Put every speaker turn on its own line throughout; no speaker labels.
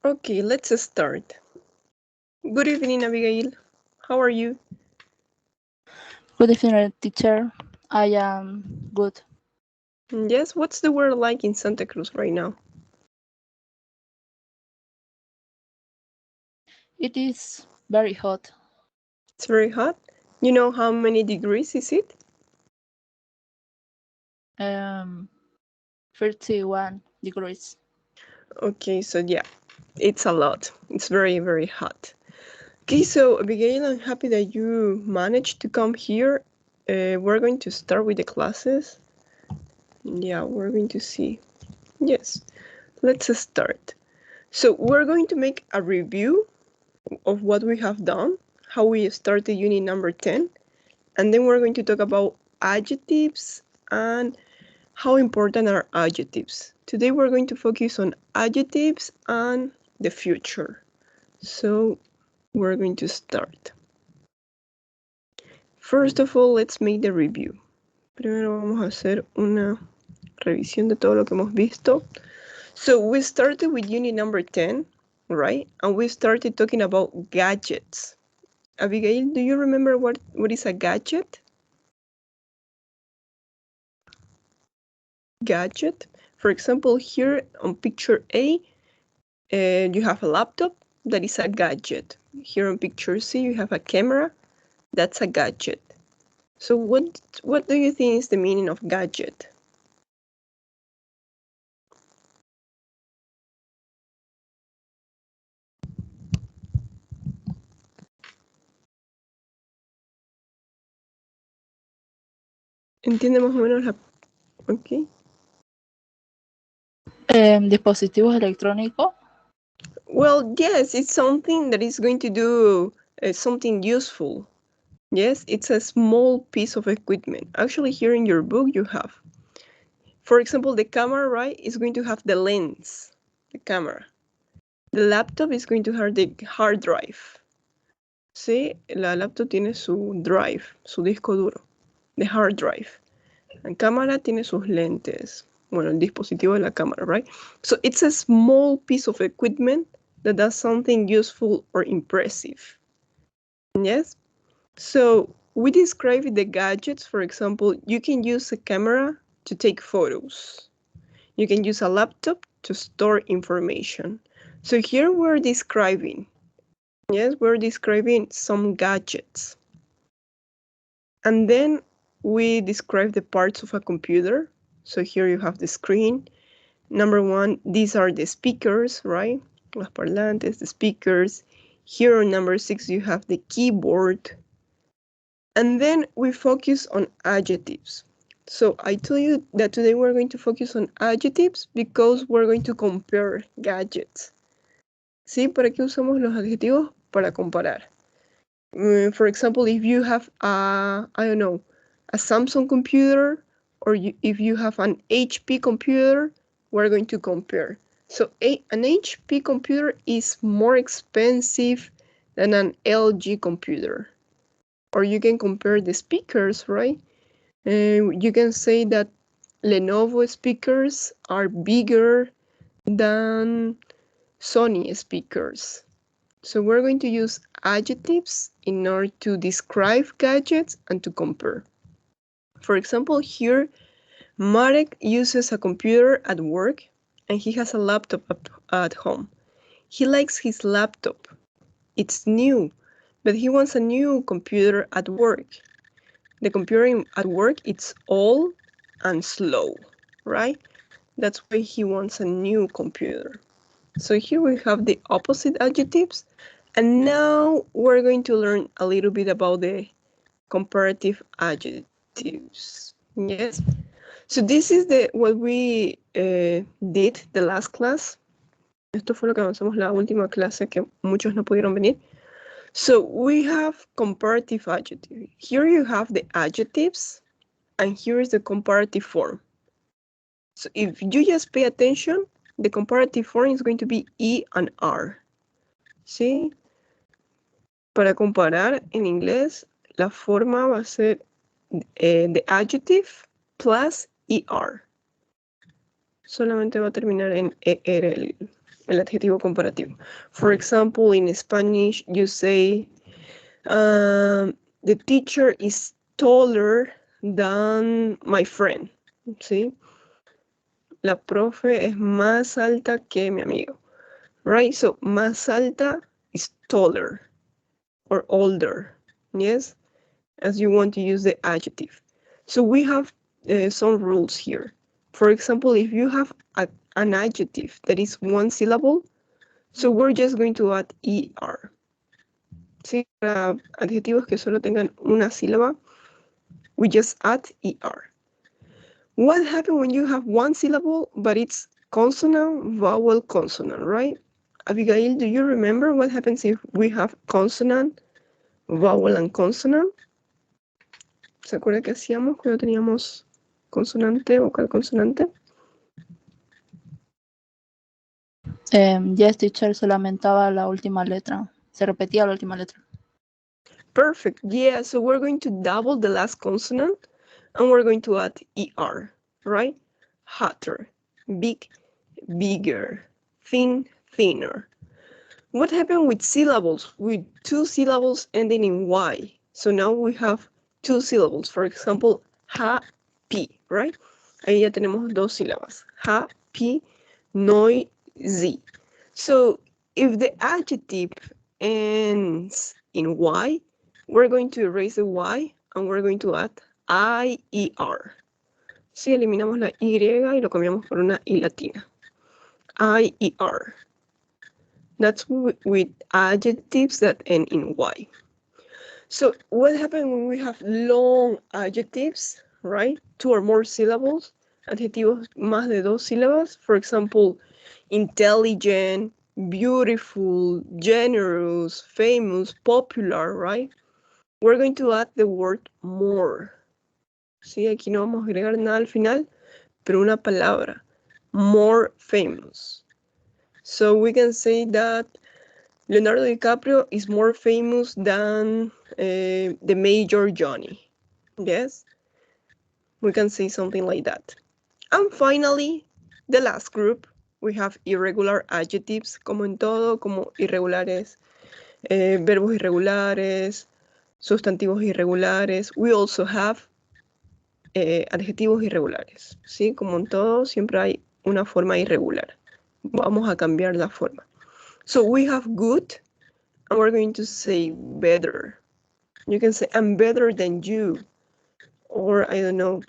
Okay, let's start. Good evening, Abigail. How are you?
Good evening, teacher. I am good.
Yes, what's the weather like in Santa Cruz right now?
It is very hot.
It's very hot. You know how many degrees is it?
31 degrees.
Okay, so yeah, it's a lot. It's very, very hot. Okay, so Abigail, I'm happy that you managed to come here. We're going to start with the classes. Yeah, we're going to see. Yes, let's start. So we're going to make a review of what we have done, how we started unit number 10, and then we're going to talk about adjectives and how important are adjectives. Today we're going to focus on adjectives and the future. So we're going to start. First of all, let's make the review. Primero vamos a hacer una revisión de todo lo que hemos visto. So we started with unit number 10, right? And we started talking about gadgets. Abigail, do you remember what is a gadget? Gadget. For example, here on picture A, you have a laptop, that is a gadget. Here on picture C, you have a camera, that's a gadget. So what do you think is the meaning of gadget? ¿Entiende más o menos la... Okay.
Dispositivos electrónicos.
Well, yes, it's something that is going to do something useful. Yes, it's a small piece of equipment. Actually, here in your book, you have, for example, the camera, right, is going to have the lens, the camera. The laptop is going to have the hard drive. Sí, la laptop tiene su drive, su disco duro, the hard drive. La cámara tiene sus lentes. Bueno, el dispositivo de la cámara, right? So it's a small piece of equipment that does something useful or impressive. Yes? So we describe the gadgets. For example, you can use a camera to take photos. You can use a laptop to store information. So here we're describing, yes, we're describing some gadgets. And then we describe the parts of a computer. So here you have the screen. Number one, these are the speakers, right? Los parlantes, the speakers. Here on number 6, you have the keyboard. And then we focus on adjectives. So I tell you that today we're going to focus on adjectives because we're going to compare gadgets. ¿Sí? ¿Para qué usamos los adjetivos? Para comparar. For example, if you have a, I don't know, a Samsung computer, or if you have an HP computer, we're going to compare. So an HP computer is more expensive than an LG computer. Or you can compare the speakers, right? You can say that Lenovo speakers are bigger than Sony speakers. So we're going to use adjectives in order to describe gadgets and to compare. For example, here, Marek uses a computer at work and he has a laptop at home. He likes his laptop. It's new, but he wants a new computer at work. The computer at work, it's old and slow, right? That's why he wants a new computer. So here we have the opposite adjectives. And now we're going to learn a little bit about the comparative adjectives. Yes. So this is what we did the last class. Esto fue lo que avanzamos la última clase que muchos no pudieron venir. So we have comparative adjectives. Here you have the adjectives, and here is the comparative form. So if you just pay attention, the comparative form is going to be E and R. ¿Sí? Para comparar en inglés, la forma va a ser the adjective plus ER. Solamente va a terminar en ER el adjetivo comparativo. For example, in Spanish, you say, the teacher is taller than my friend. ¿Sí? La profe es más alta que mi amigo. Right? So, más alta is taller or older. Yes? As you want to use the adjective. So we have some rules here. For example, if you have an adjective that is one syllable, so we're just going to add ER. ¿Sí? Para adjetivos que solo tengan una sílaba, we just add ER. What happens when you have one syllable, but it's consonant, vowel, consonant, right? Abigail, do you remember what happens if we have consonant, vowel, and consonant? ¿Se acuerda que hacíamos cuando teníamos consonante, vocal, consonante?
Yes, teacher, se lamentaba la última letra. Se repetía la última letra.
Perfect. Yeah, so we're going to double the last consonant and we're going to add ER, right? Hotter, big, bigger, thin, thinner. What happened with syllables? With two syllables ending in Y. So now we have two syllables. For example, happy, right? Ahí ya tenemos dos sílabas. Happy, noisy. So if the adjective ends in Y, we're going to erase the Y and we're going to add IER. Si eliminamos la Y y lo cambiamos por una I latina. IER. That's with adjectives that end in Y. So what happens when we have long adjectives, right? Two or more syllables, adjetivos más de dos sílabas. For example, intelligent, beautiful, generous, famous, popular, right? We're going to add the word more. Sí, aquí no vamos a agregar nada al final, pero una palabra. More famous. So we can say that Leonardo DiCaprio is more famous than the Major Johnny. Yes, we can say something like that. And finally, the last group, we have irregular adjectives, como en todo, como irregulares, verbos irregulares, sustantivos irregulares. We also have adjetivos irregulares, ¿sí? Como en todo, siempre hay una forma irregular. Vamos a cambiar la forma. So we have good, and we're going to say better. You can say, I'm better than you. Or, I don't know,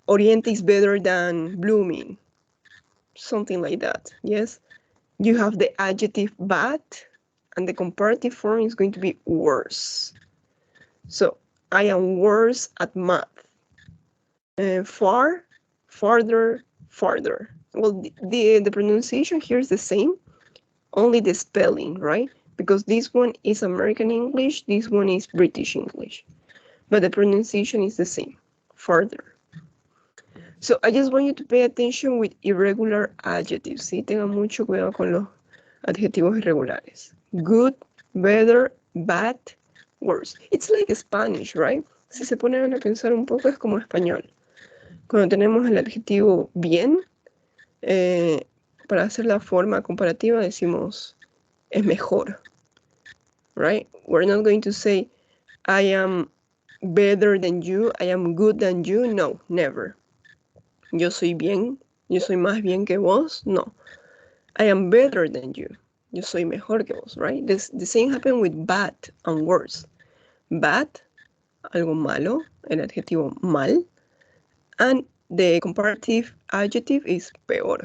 Oriente is better than blooming. Something like that, yes? You have the adjective bad, and the comparative form is going to be worse. So, I am worse at math. Far, farther, farther. Well, the pronunciation here is the same, only the spelling, right? Because this one is American English, this one is British English. But the pronunciation is the same, farther. So I just want you to pay attention with irregular adjectives, ¿sí? Tengan mucho cuidado con los adjetivos irregulares. Good, better, bad, worse. It's like Spanish, right? Si se ponen a pensar un poco es como español. Cuando tenemos el adjetivo bien, para hacer la forma comparativa decimos es mejor, right? We're not going to say I am better than you, I am good than you. No, never. Yo soy bien, yo soy más bien que vos. No. I am better than you. Yo soy mejor que vos, right? The same happen with bad and worse. Bad, algo malo, el adjetivo mal. And the comparative adjective is peor,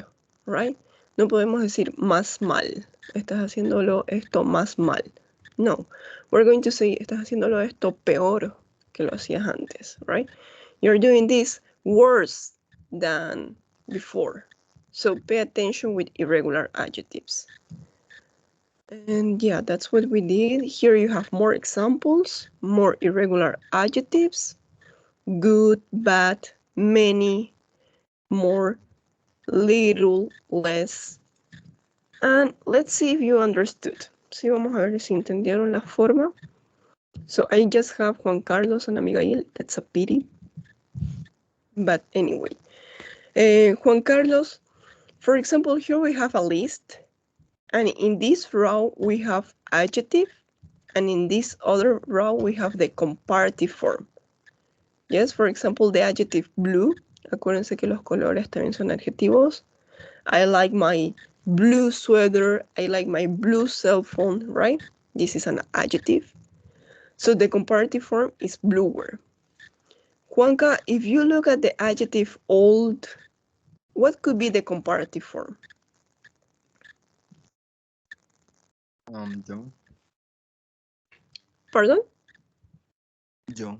right? No podemos decir más mal. Estás haciéndolo esto más mal. No. We're going to say, estás haciéndolo esto peor que lo hacías antes, right? You're doing this worse than before. So pay attention with irregular adjectives. And yeah, that's what we did. Here you have more examples, more irregular adjectives. Good, bad, many, more, little, less. And let's see if you understood. Sí, vamos a ver si entendieron la forma. So I just have Juan Carlos and Abigail. That's a pity. But anyway. Juan Carlos, For example, here we have a list, and in this row we have adjective, and in this other row we have the comparative form. Yes, for example, the adjective blue. Acuérdense que los colores también son adjetivos. I like my blue sweater. I like my blue cell phone, right? This is an adjective. So the comparative form is bluer. Juanca, if you look at the adjective old, what could be the comparative form?
Young.
Pardon?
Young.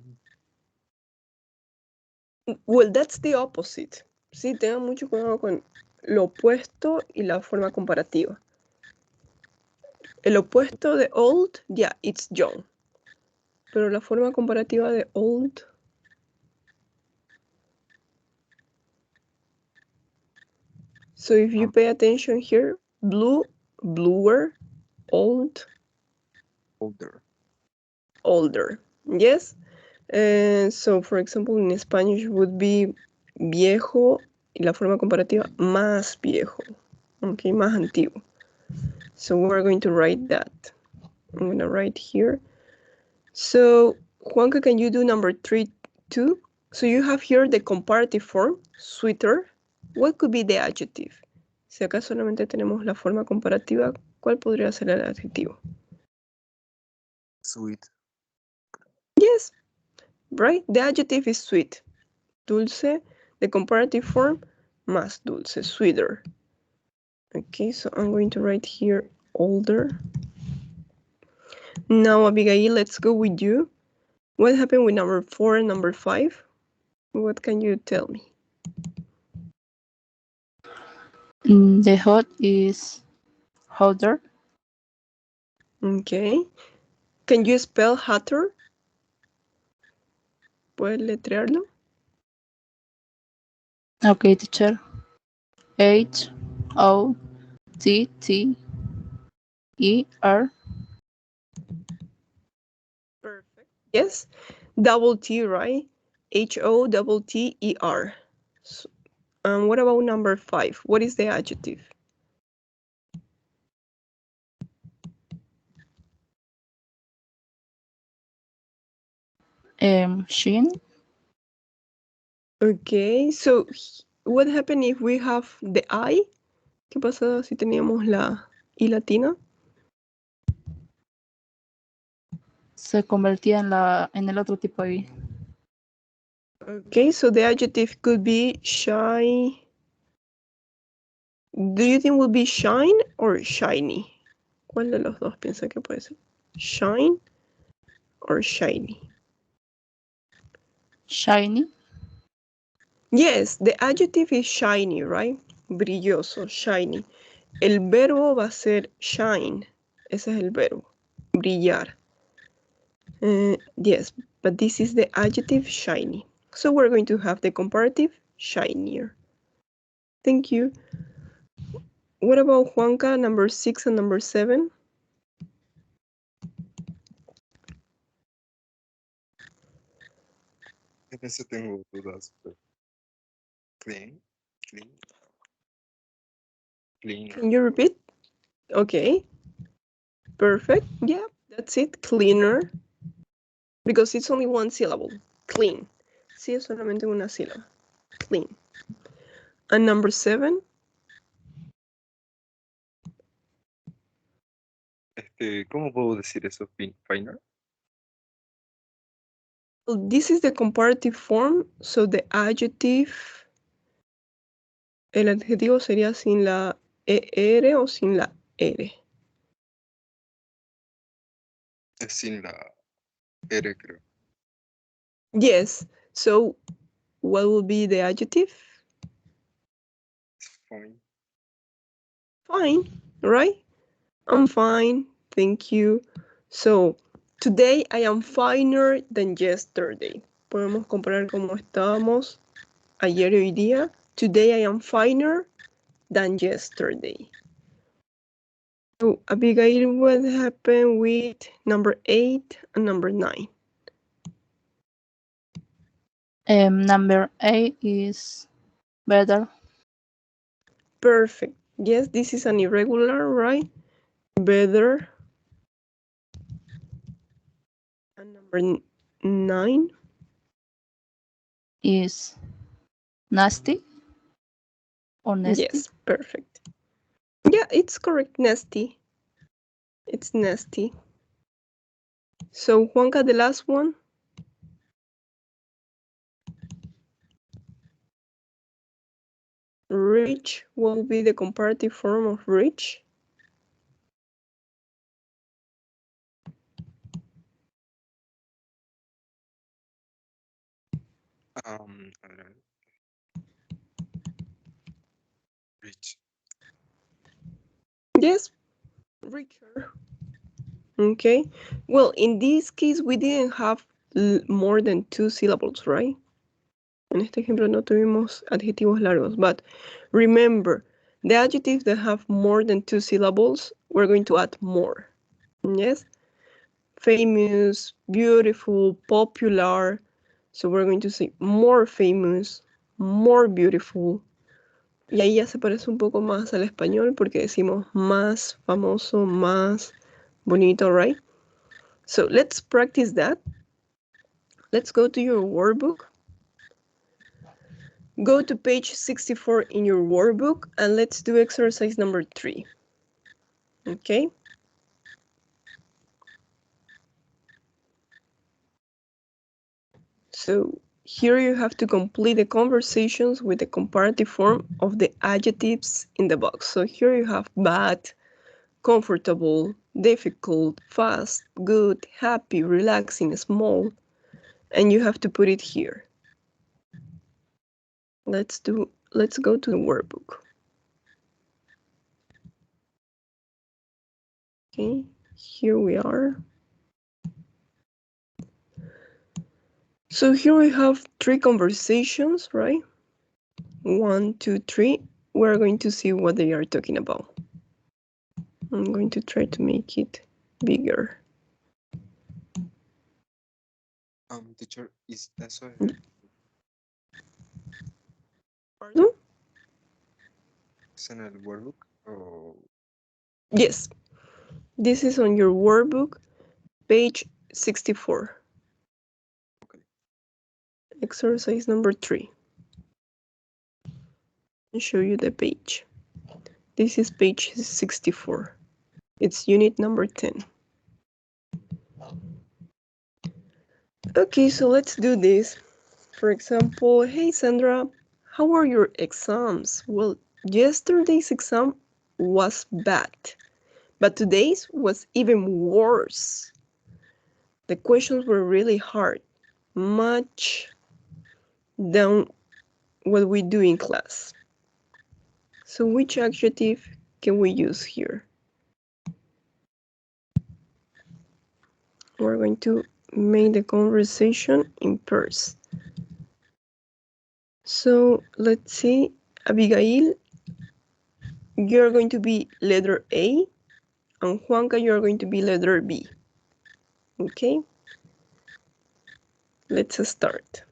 Well, that's the opposite. Sí, tengan mucho cuidado con lo opuesto y la forma comparativa. El opuesto de old, yeah, it's young. Pero la forma comparativa de old. So if you pay attention here, blue, bluer, old,
Older.
older. Yes? So for example, in Spanish would be viejo y la forma comparativa más viejo. Okay, más antiguo. So we're going to write that. I'm going to write here. So Juanca, can you do number 3 too? So you have here the comparative form, sweeter. What could be the adjective? Si acá solamente tenemos la forma comparativa, ¿cuál podría ser el adjetivo?
Sweet.
Yes, right? The adjective is sweet. Dulce. The comparative form, más dulce, sweeter. Okay, so I'm going to write here older. Now, Abigail, let's go with you. What happened with number 4 and number 5? What can you tell me?
The hot is hotter.
Okay. Can you spell hotter? ¿Puedes letrearlo?
Okay, teacher. Hotter.
Perfect. Yes. Double T, right? Hotter. So, what about number 5? What is the adjective?
Sheen.
Okay, so what happened if we have the I? ¿Qué pasa si teníamos la I latina?
Se convertía en el otro tipo de I.
Okay, so the adjective could be shy. Do you think will be shine or shiny? ¿Cuál de los dos piensa que puede ser? Shine or shiny?
Shiny.
Yes, the adjective is shiny, right? Brilloso, shiny. El verbo va a ser shine. Ese es el verbo. Brillar. Yes, but this is the adjective shiny. So we're going to have the comparative shinier. Thank you. What about Juanca, number 6 and number 7?
En eso tengo dudas. Clean. Clean. Cleaner.
Can you repeat? Okay. Perfect. Yeah, that's it. Cleaner. Because it's only one syllable. Clean. Sí, es solamente una sílaba. Clean. And number 7?
¿Cómo puedo decir eso? Finer.
Well, this is the comparative form, so the adjective, el adjetivo sería sin la ER o sin la R.
Es sin la R, creo.
Yes, so what will be the adjective?
Fine.
Fine, right? I'm fine, thank you. So, today I am finer than yesterday. Podemos comparar cómo estábamos ayer y hoy día. Today I am finer than yesterday. So, Abigail, what happened with number 8 and number 9?
Number 8 is better.
Perfect. Yes, this is an irregular, right? Better. And number 9
is nasty or nasty?
Yes, perfect. Yeah, it's correct. Nasty. It's nasty. So, Juanca, the last one. Rich. What will be the comparative form of rich?
I don't know. Rich.
Yes, richer. Okay. Well, in this case, we didn't have more than 2 syllables, right? En este ejemplo no tuvimos adjetivos largos, but remember, the adjectives that have more than 2 syllables, we're going to add more. Yes? Famous, beautiful, popular. So we're going to say more famous, more beautiful. Y ahí ya se parece un poco más al español porque decimos más famoso, más bonito, right? So let's practice that. Let's go to your workbook. Go to page 64 in your workbook and let's do exercise number 3. Okay? So here you have to complete the conversations with the comparative form of the adjectives in the box. So here you have bad, comfortable, difficult, fast, good, happy, relaxing, small, and you have to put it here. Let's go to the workbook. Okay, here we are. So here we have 3 conversations, right? 1, 2, 3. We're going to see what they are talking about. I'm going to try to make it bigger.
Teacher, is eso
Pardon?
es en el workbook o
Yes. This is on your workbook, page 64.
okay.
Exercise number 3. I'll show you the page. This is page 64. It's unit number 10. Okay, so let's do this. For example, hey Sandra, how are your exams? Well, yesterday's exam was bad, but today's was even worse. The questions were really hard, much than what we do in class. So which adjective can we use here? We're going to make the conversation in pairs. So let's see, Abigail, you're going to be letter A, and Juanca, you're going to be letter B. Okay? Let's start.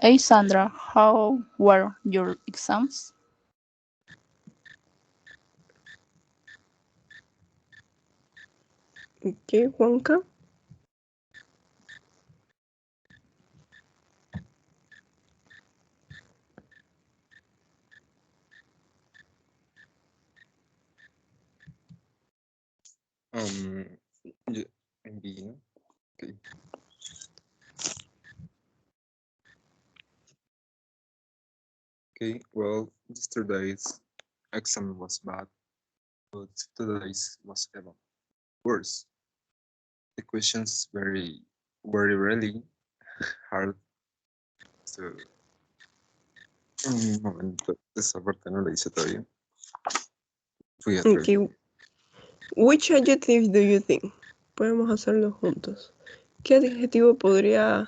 Hey Sandra, how were your exams?
Okay, Juanca.
Yeah, B, no? Okay. Okay, well, yesterday's exam was bad, but today's was even worse. The questions were really hard to... Un momento, esa parte no la hice todavía. Fui a
Okay. Which adjective do you think? Podemos hacerlo juntos. ¿Qué adjetivo podría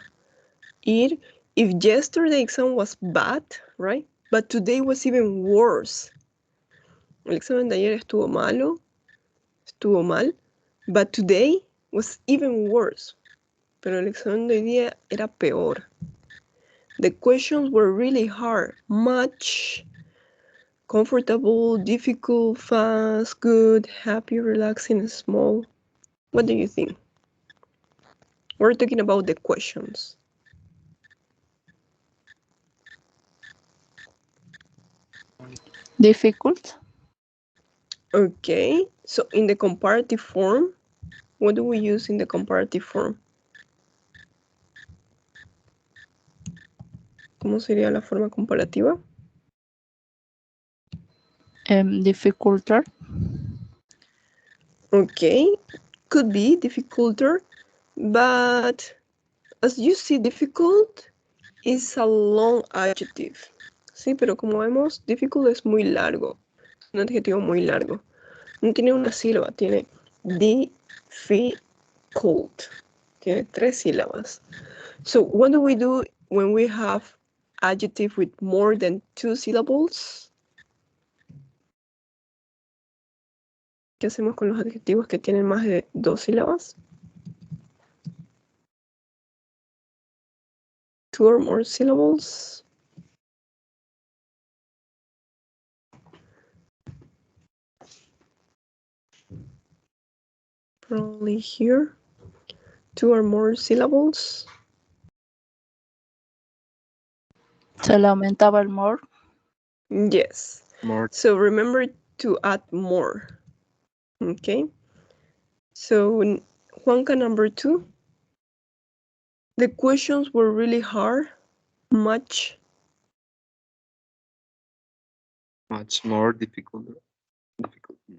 ir? If yesterday exam was bad, right? But today was even worse. El examen de ayer estuvo mal, but today was even worse. pero el examen de hoy día era peor. The questions were really hard. Much, comfortable, difficult, fast, good, happy, relaxing, small. What do you think? We're talking about the questions.
Difficult.
Okay, so in the comparative form, what do we use in the comparative form? ¿Cómo sería la forma comparativa?
Difficulter.
Okay, could be difficulter, but as you see, difficult is a long adjective. Sí, pero como vemos, difficult es muy largo. Es un adjetivo muy largo. No tiene una sílaba, tiene difficult. Tiene 3 sílabas. So what do we do when we have adjective with more than 2 syllables? ¿Qué hacemos con los adjetivos que tienen más de 2 sílabas? 2 or more syllables. Probably here. 2 or more syllables.
Se le aumentaba el more.
Yes.
More.
So remember to add more. Okay. So Juanca number 2. The questions were really hard. Much
more difficult.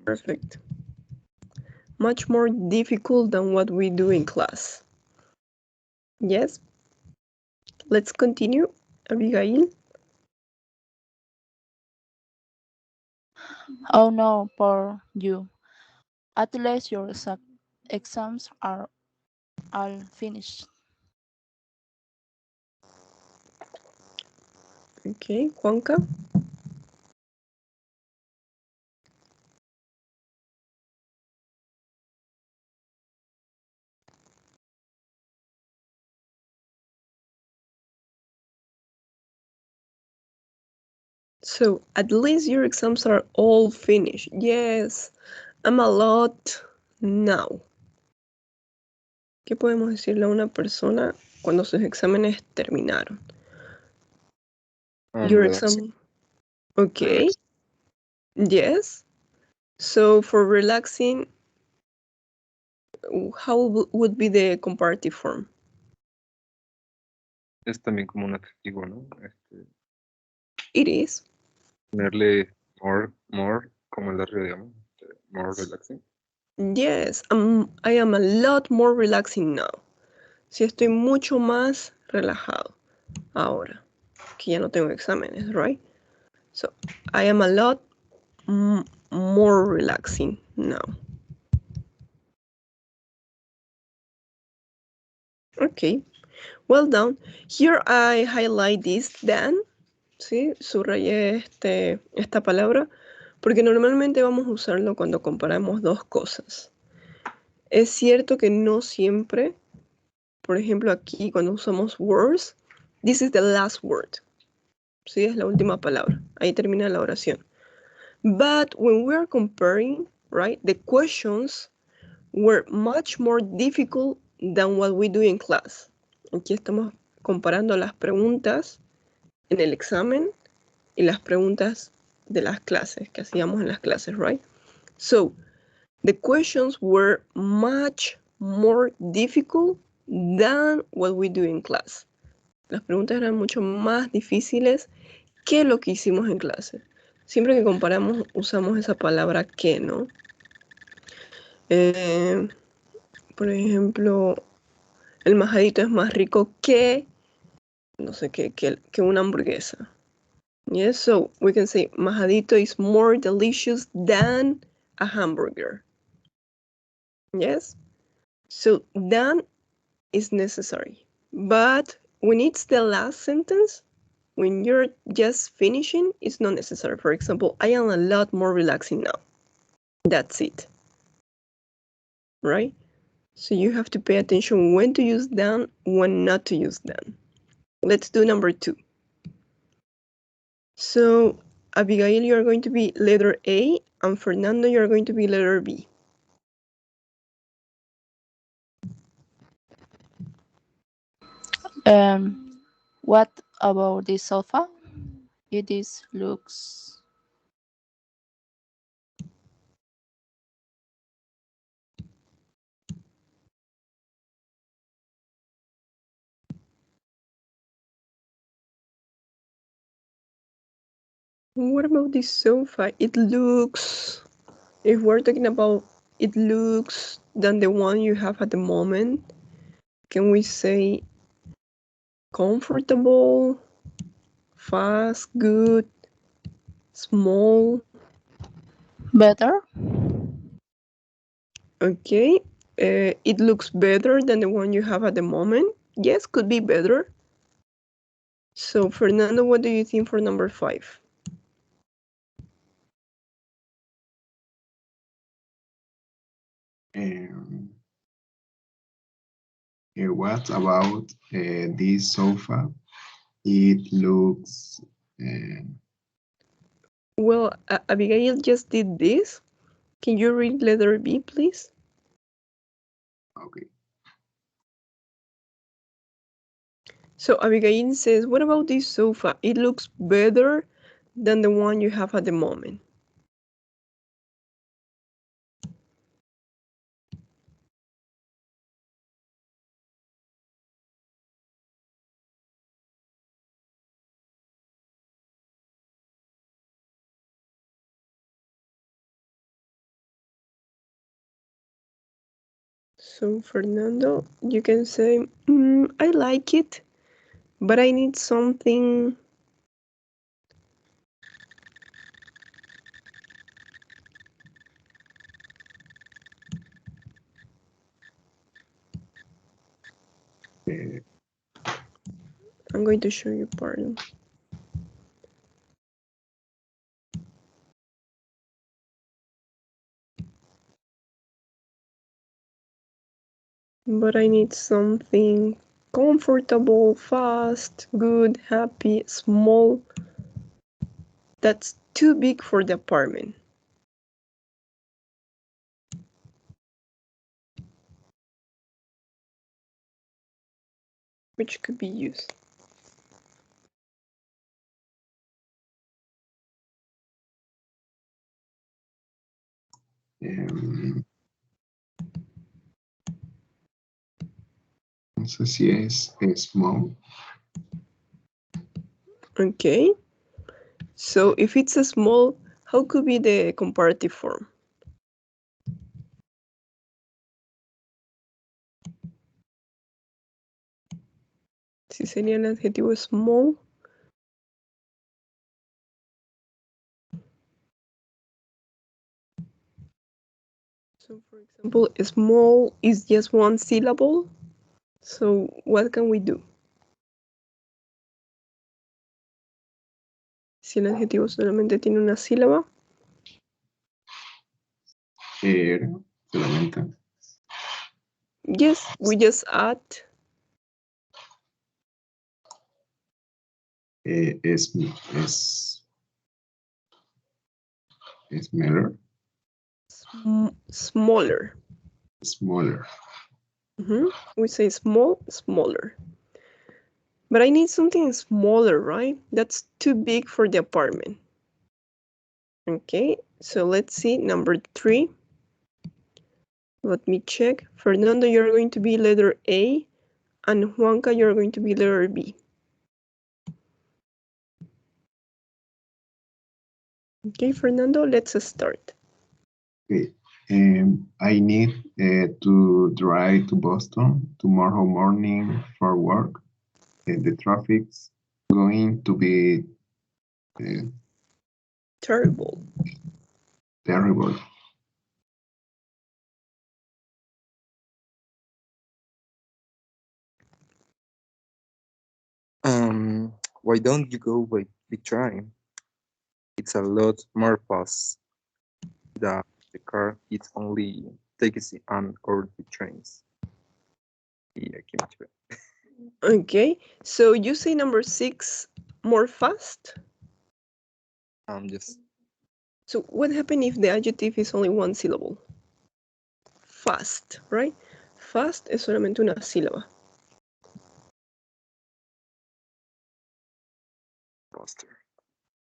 Perfect. Much more difficult than what we do in class. Yes. Let's continue. Abigail.
Oh no, poor you. At least your exams are all finished.
Okay, Juanca. So at least your exams are all finished. Yes, I'm a lot now. ¿Qué podemos decirle a una persona cuando sus exámenes terminaron? Your exam. Okay. Yes. So for relaxing, how would be the comparative form?
Es también como un adjetivo, ¿no?
It is.
Ponerle more, como el barrio, digamos. More relaxing.
Yes, I am a lot more relaxing now. Sí, estoy mucho más relajado ahora, que ya no tengo exámenes, right? So, I am a lot more relaxing now. Okay, well done. Here I highlight this than, ¿sí? Subrayé esta palabra, porque normalmente vamos a usarlo cuando comparamos dos cosas. Es cierto que no siempre, por ejemplo aquí cuando usamos words, this is the last word. Sí, es la última palabra. Ahí termina la oración. But when we are comparing, right, the questions were much more difficult than what we do in class. Aquí estamos comparando las preguntas en el examen y las preguntas de las clases que hacíamos en las clases, right? So, the questions were much more difficult than what we do in class. Las preguntas eran mucho más difíciles que lo que hicimos en clase. Siempre que comparamos usamos esa palabra que, ¿no? Por ejemplo, el majadito es más rico que, no sé, que una hamburguesa. Yes, so we can say majadito is more delicious than a hamburger. Yes, so than is necessary. But when it's the last sentence, when you're just finishing, it's not necessary. For example, I am a lot more relaxing now. That's it. Right? So you have to pay attention when to use than, when not to use than. Let's do number 2. So Abigail, you're going to be letter A, and Fernando, you're going to be letter B.
What about this sofa? It is looks
What about this sofa? It looks, if we're talking about it looks than the one you have at the moment, can we say comfortable, fast, good, small?
better.
Okay. It looks better than the one you have at the moment. Yes, could be better. So Fernando, what do you think for number 5?
What about this sofa? It looks
Well, Abigail just did this. Can you read letter B, please?
okay.
So Abigail says, what about this sofa? It looks better than the one you have at the moment. So Fernando, you can say, I like it, but I need something. I'm going to show you, pardon. But I need something comfortable, fast, good, happy, small. That's too big for the apartment. Which could be used.
No sé si es small.
Okay. So if it's a small, how could be the comparative form? Si sería el adjetivo small. So for example, small is just one syllable. So what can we do? Si el adjetivo solamente tiene una sílaba.
Solamente.
Yes, we just add.
Es smaller.
Smaller.
Smaller.
We say small, smaller. But I need something smaller, right? That's too big for the apartment. Okay, so let's see number 3. Let me check. Fernando, you're going to be letter A, and Juanca, you're going to be letter B. Okay, Fernando, let's start.
Okay. I need to drive to Boston tomorrow morning for work. The traffic's going to be
Terrible.
terrible.
Why don't you go by the train? It's a lot more fast. The car it's only taxi and or the trains. Y aquí me eché.
Okay, so you say number 6 more fast.
Yes.
So what happens if the adjective is only one syllable? Fast, right? Fast es solamente una sílaba.
Faster.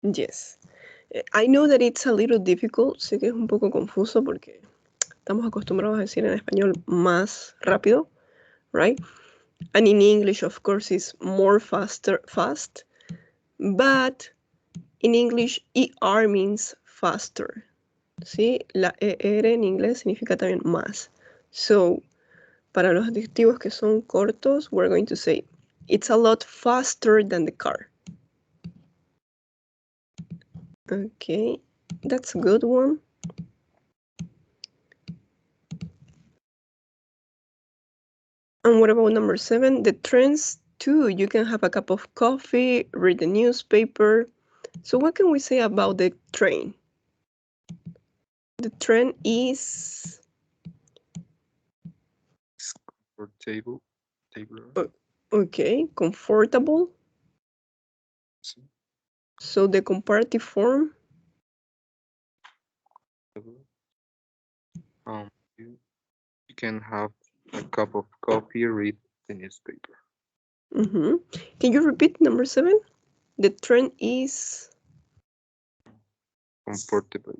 Yes. I know that it's a little difficult. Sé que es un poco confuso porque estamos acostumbrados a decir en español más rápido, right? And in English, of course, is more faster, fast. But in English, ER means faster. ¿Sí? La ER en inglés significa también más. So, para los adjetivos que son cortos, we're going to say, it's a lot faster than the car. Okay, that's a good one. And what about number 7? The trends too. You can have a cup of coffee, read the newspaper. So what can we say about the train? The train is
Comfortable.
okay, comfortable.
Sí.
So the comparative form.
You can have a cup of coffee, read the newspaper.
Can you repeat number 7? The train is
Comfortable.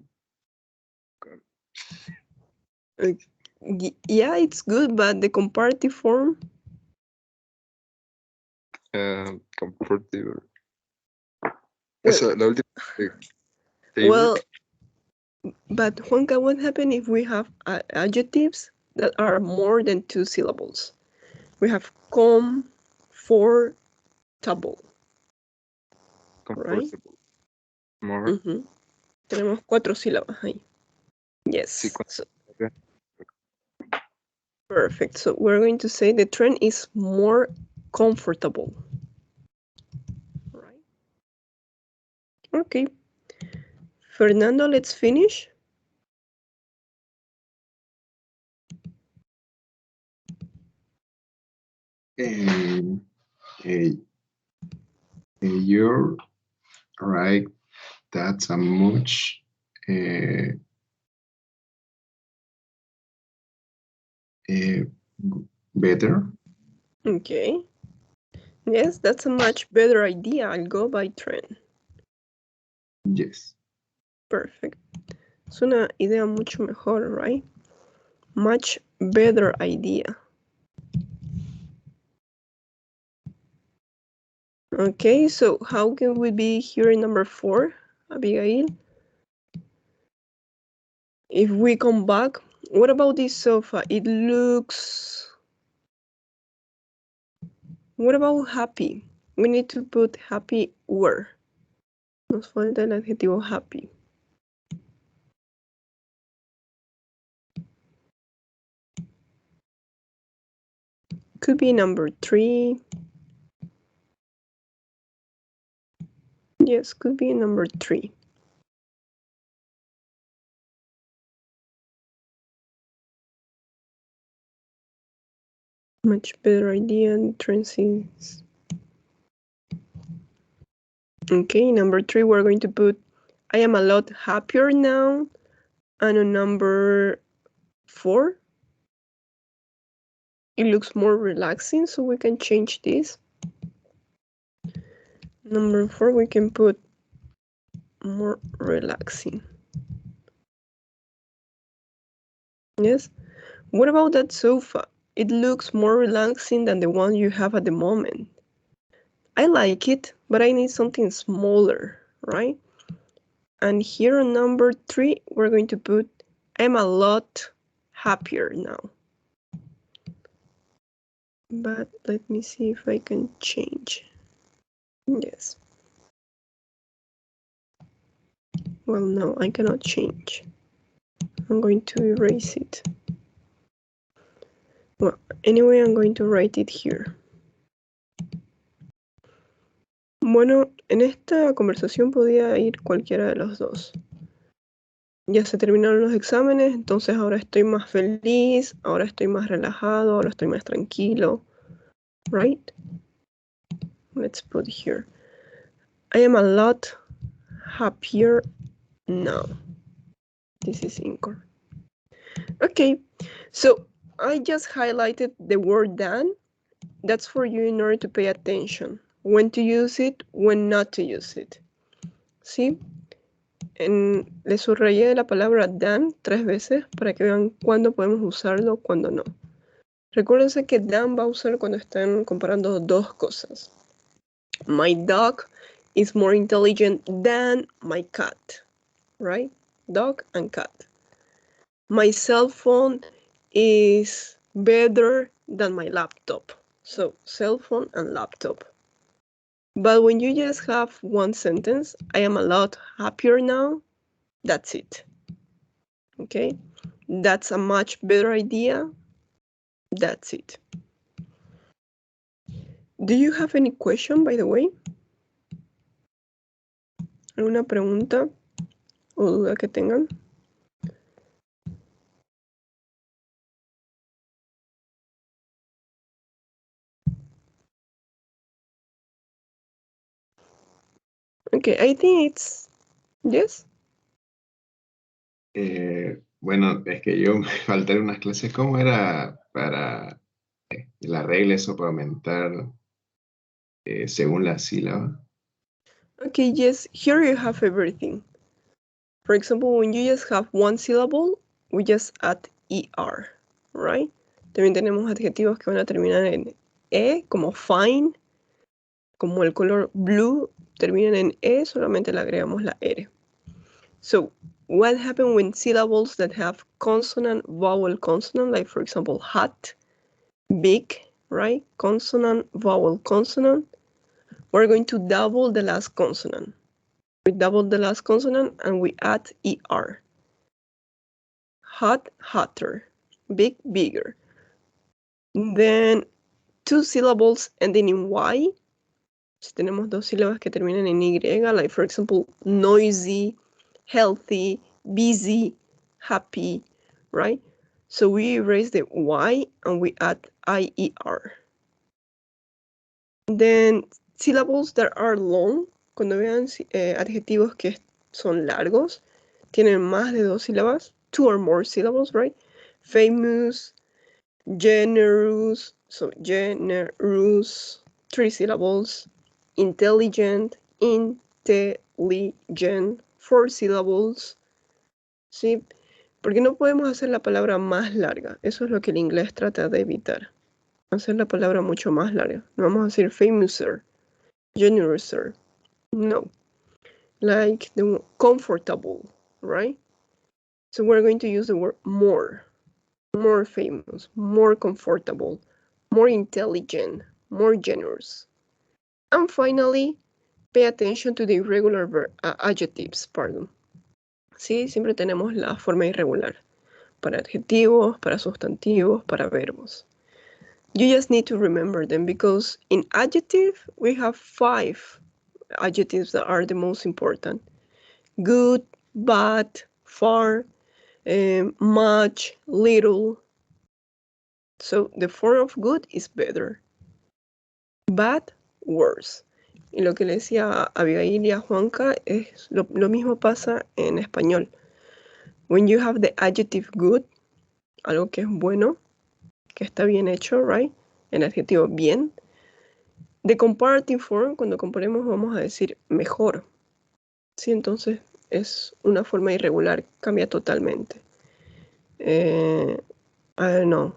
yeah, it's good, but the comparative form.
Comfortable.
Well,
Esa, la última.
well, but Juanca, what happens if we have adjectives that are more than 2 syllables? We have comfortable, right?
More.
Tenemos 4 sílabas ahí. Yes.
Sí,
So, perfect. So we're going to say the train is more comfortable. Right? Okay. Fernando, let's finish.
You're right. That's a much better.
Okay. Yes, that's a much better idea. I'll go by train.
Yes.
Perfect. Es una idea mucho mejor, right? Much better idea. Okay, so how can we be here in number 4, Abigail? If we come back, what about this sofa? It looks... What about happy? We need to put happy where? Nos falta el adjetivo happy. Could be number 3. Yes, could be number 3. Much better idea and transitions. Okay, number 3, we're going to put I am a lot happier now. And on number 4, it looks more relaxing, so we can change this. Number 4, we can put more relaxing. Yes. What about that sofa? It looks more relaxing than the one you have at the moment. I like it, but I need something smaller, right? And here on number 3, we're going to put I'm a lot happier now. But let me see if I can change. Yes. Well, no, I cannot change. I'm going to erase it. Well, anyway, I'm going to write it here. Bueno, en esta conversación podía ir cualquiera de los dos. Ya se terminaron los exámenes, entonces ahora estoy más feliz, ahora estoy más relajado, ahora estoy más tranquilo. Right? Let's put here. I am a lot happier now. This is incorrect. Okay, so I just highlighted the word than. That's for you in order to pay attention. When to use it, when not to use it. ¿Sí? Le subrayé la palabra than 3 veces para que vean cuándo podemos usarlo, cuándo no. Recuérdense que than va a usar cuando están comparando dos cosas. My dog is more intelligent than my cat. Right? Dog and cat. My cell phone is better than my laptop. So, cell phone and laptop. But when you just have one sentence, I am a lot happier now, that's it. Okay? That's a much better idea. That's it. Do you have any question, by the way? ¿Alguna pregunta o duda que tengan? Okay, I think it's yes.
Bueno, es que yo me faltaron unas clases. ¿Cómo era para la regla eso para aumentar según la sílaba?
Okay, yes, here you have everything. For example, when you just have one syllable, we just add ER, right? También tenemos adjetivos que van a terminar en E, como fine, como el color blue, terminan en E, solamente le agregamos la R. So, what happens when syllables that have consonant, vowel, consonant, like for example, hot, big, right? Consonant, vowel, consonant. We're going to double the last consonant. We double the last consonant and we add ER. Hot, hotter. Big, bigger. Then two syllables ending in Y. Si tenemos dos sílabas que terminan en Y, like for example, noisy, healthy, busy, happy, right? So we erase the Y and we add IER. Then syllables that are long, cuando vean adjetivos que son largos, tienen más de dos sílabas, two or more syllables, right? Famous, generous, so generous, 3 syllables, intelligent, intelligent, 4 syllables, ¿sí? Porque no podemos hacer la palabra más larga. Eso es lo que el inglés trata de evitar. Hacer la palabra mucho más larga. No vamos a decir famouser, generouser. No. Like the comfortable, right? So we're going to use the word more. More famous, more comfortable, more intelligent, more generous. And finally, pay attention to the irregular adjectives, pardon. Sí, siempre tenemos la forma irregular. Para adjetivos, para sustantivos, para verbos. You just need to remember them because in adjective, we have 5 adjectives that are the most important. Good, bad, far, much, little. So the form of good is better. Bad, worse. Y lo que le decía a Abigail y a Juanca es lo mismo pasa en español. When you have the adjective good, algo que es bueno, que está bien hecho, right? El adjetivo bien. The comparative form, cuando comparemos vamos a decir mejor. Sí, entonces es una forma irregular, cambia totalmente. I don't know.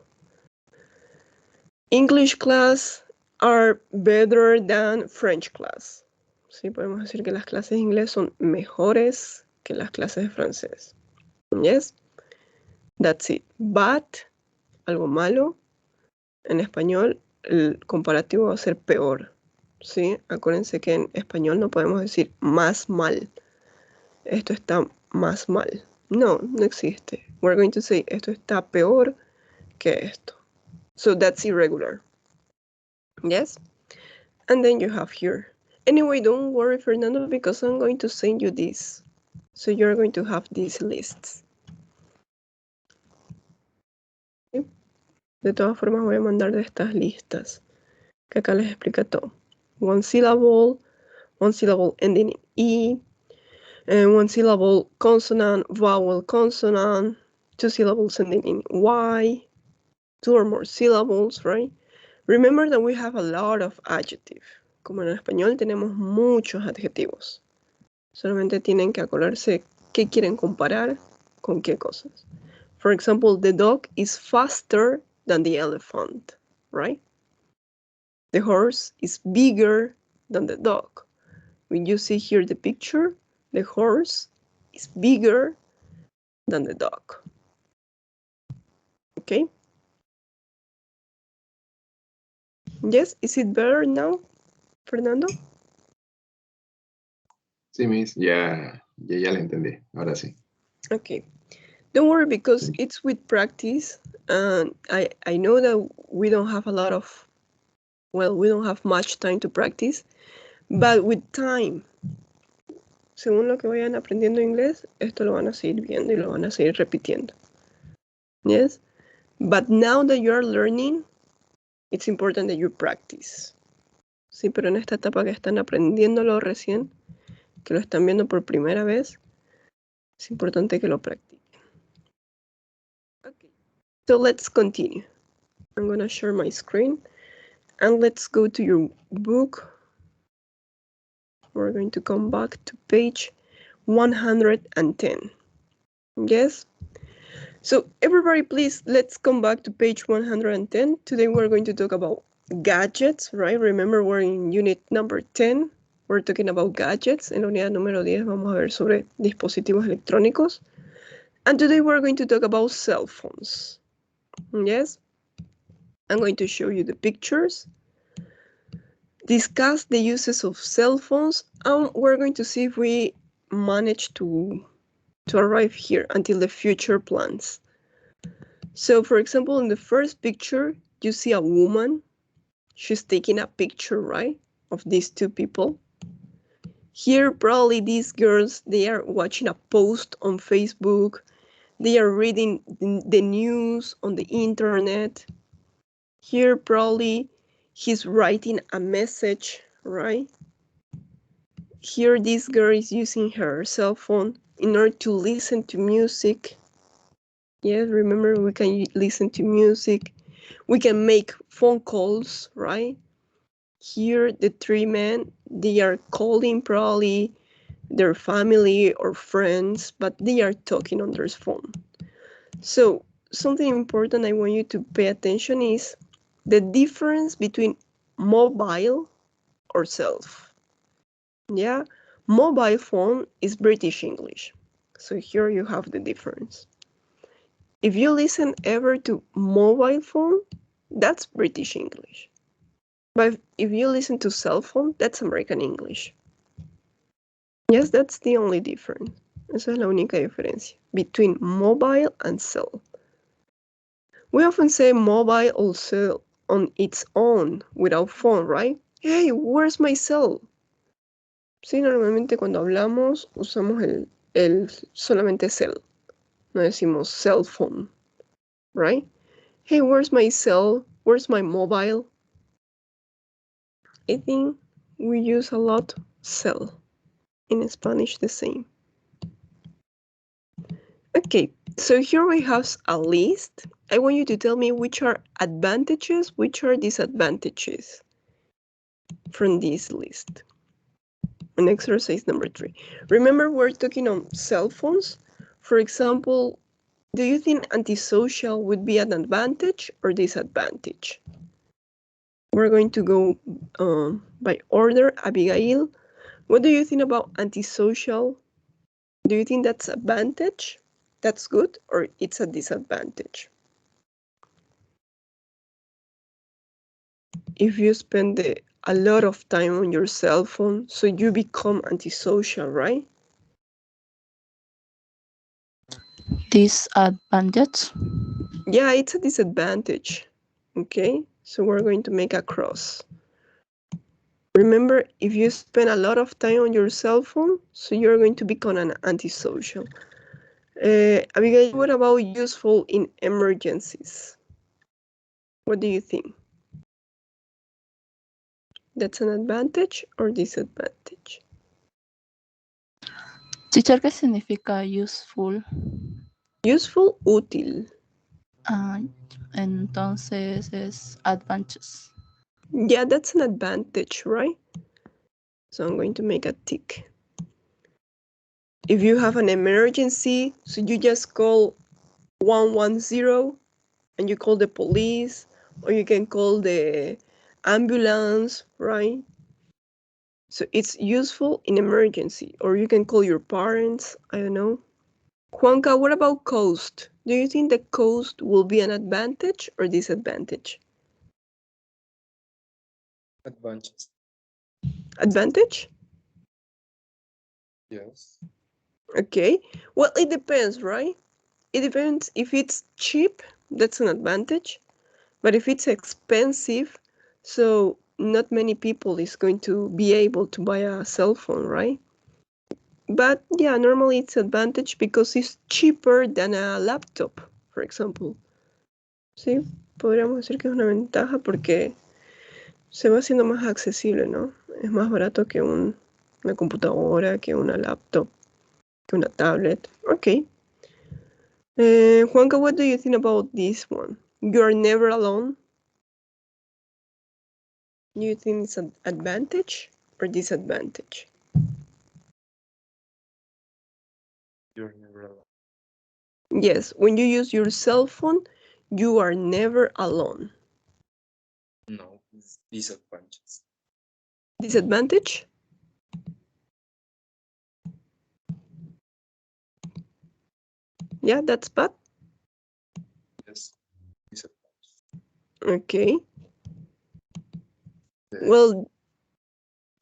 English class are better than French class. Sí, podemos decir que las clases de inglés son mejores que las clases de francés. Yes, that's it. But, algo malo, en español el comparativo va a ser peor. ¿Sí? Acuérdense que en español no podemos decir más mal. Esto está más mal. No, no existe. We're going to say esto está peor que esto. So that's irregular. Yes? And then you have here. Anyway, don't worry, Fernando, because I'm going to send you this. So you're going to have these lists. ¿Sí? De todas formas voy a mandar de estas listas, que acá les explica todo. One syllable ending in E, and one syllable consonant, vowel consonant, two syllables ending in Y, two or more syllables, right? Remember that we have a lot of adjectives. Como en español tenemos muchos adjetivos. Solamente tienen que acordarse qué quieren comparar con qué cosas. For example, the dog is faster than the elephant, right? The horse is bigger than the dog. When you see here the picture, the horse is bigger than the dog. Okay? Yes, is it better now, Fernando?
Sí, Miss, ya la entendí. Ahora sí.
Okay. Don't worry, because it's with practice, and I know that we don't have a lot of, well, we don't have much time to practice, but with time, según lo que vayan aprendiendo inglés, esto lo van a seguir viendo y lo van a seguir repitiendo. Yes? But now that you are learning, it's important that you practice. Sí, pero en esta etapa que están aprendiéndolo recién, que lo están viendo por primera vez, es importante que lo practiquen. Okay, so let's continue. I'm going to share my screen, and let's go to your book. We're going to come back to page 110. Yes? So everybody, please, let's come back to page 110. Today we're going to talk about gadgets, right? Remember, we're in unit number 10. We're talking about gadgets. En la unidad número 10 vamos a ver sobre dispositivos electrónicos. And today we're going to talk about cell phones. Yes? I'm going to show you the pictures, discuss the uses of cell phones, and we're going to see if we manage to arrive here until the future plans. So, for example, in the first picture, you see a woman. She's taking a picture, right, of these two people. Here, probably these girls, they are watching a post on Facebook. They are reading the news on the internet. Here, probably he's writing a message, right? Here, this girl is using her cell phone in order to listen to music. Yes, remember, we can listen to music. We can make phone calls, right? Here, the three men, they are calling probably their family or friends, but they are talking on their phone. So something important I want you to pay attention is the difference between mobile or self. Yeah, mobile phone is British English. So here you have the difference. If you listen ever to mobile phone, that's British English. But if you listen to cell phone, that's American English. Yes, that's the only difference. Esa es la única diferencia between mobile and cell. We often say mobile or cell on its own without phone, right? Hey, where's my cell? Sí, normalmente cuando hablamos usamos el solamente cell. No decimos cell phone, right? Hey, where's my cell? Where's my mobile? I think we use a lot cell. In Spanish, the same. Okay, so here we have a list. I want you to tell me which are advantages, which are disadvantages from this list. On exercise number 3. Remember, we're talking on cell phones. For example, do you think antisocial would be an advantage or disadvantage? We're going to go by order. Abigail, what do you think about antisocial? Do you think that's advantage? That's good, or it's a disadvantage? If you spend a lot of time on your cell phone, so you become antisocial, right?
Disadvantage.
Yeah, it's a disadvantage. Okay, so we're going to make a cross. Remember, if you spend a lot of time on your cell phone, so you're going to become an antisocial. Abigail, what about useful in emergencies? What do you think? That's an advantage or disadvantage?
Teacher, ¿qué significa useful?
Useful, útil.
Ah, entonces es advantages.
Yeah, that's an advantage, right? So I'm going to make a tick. If you have an emergency, so you just call 110 and you call the police, or you can call the ambulance, right? So it's useful in emergency, or you can call your parents, I don't know. Juanca, what about cost? Do you think the cost will be an advantage or disadvantage?
Advantages.
Advantage?
Yes.
Okay. Well, it depends, right? It depends. If it's cheap, that's an advantage. But if it's expensive, so not many people is going to be able to buy a cell phone, right? But yeah, normally it's advantage because it's cheaper than a laptop, for example. Sí, podríamos decir que es una ventaja porque se va haciendo más accesible, ¿no? Es más barato que una computadora, que una laptop, que una tablet. Okay. Juanca, what do you think about this one? You are never alone. Do you think it's an advantage or disadvantage?
You're never alone.
Yes, when you use your cell phone, you are never alone.
No, it's disadvantages.
Disadvantage? Yeah, that's bad.
Yes. Disadvantages.
Okay.
Yes.
Well,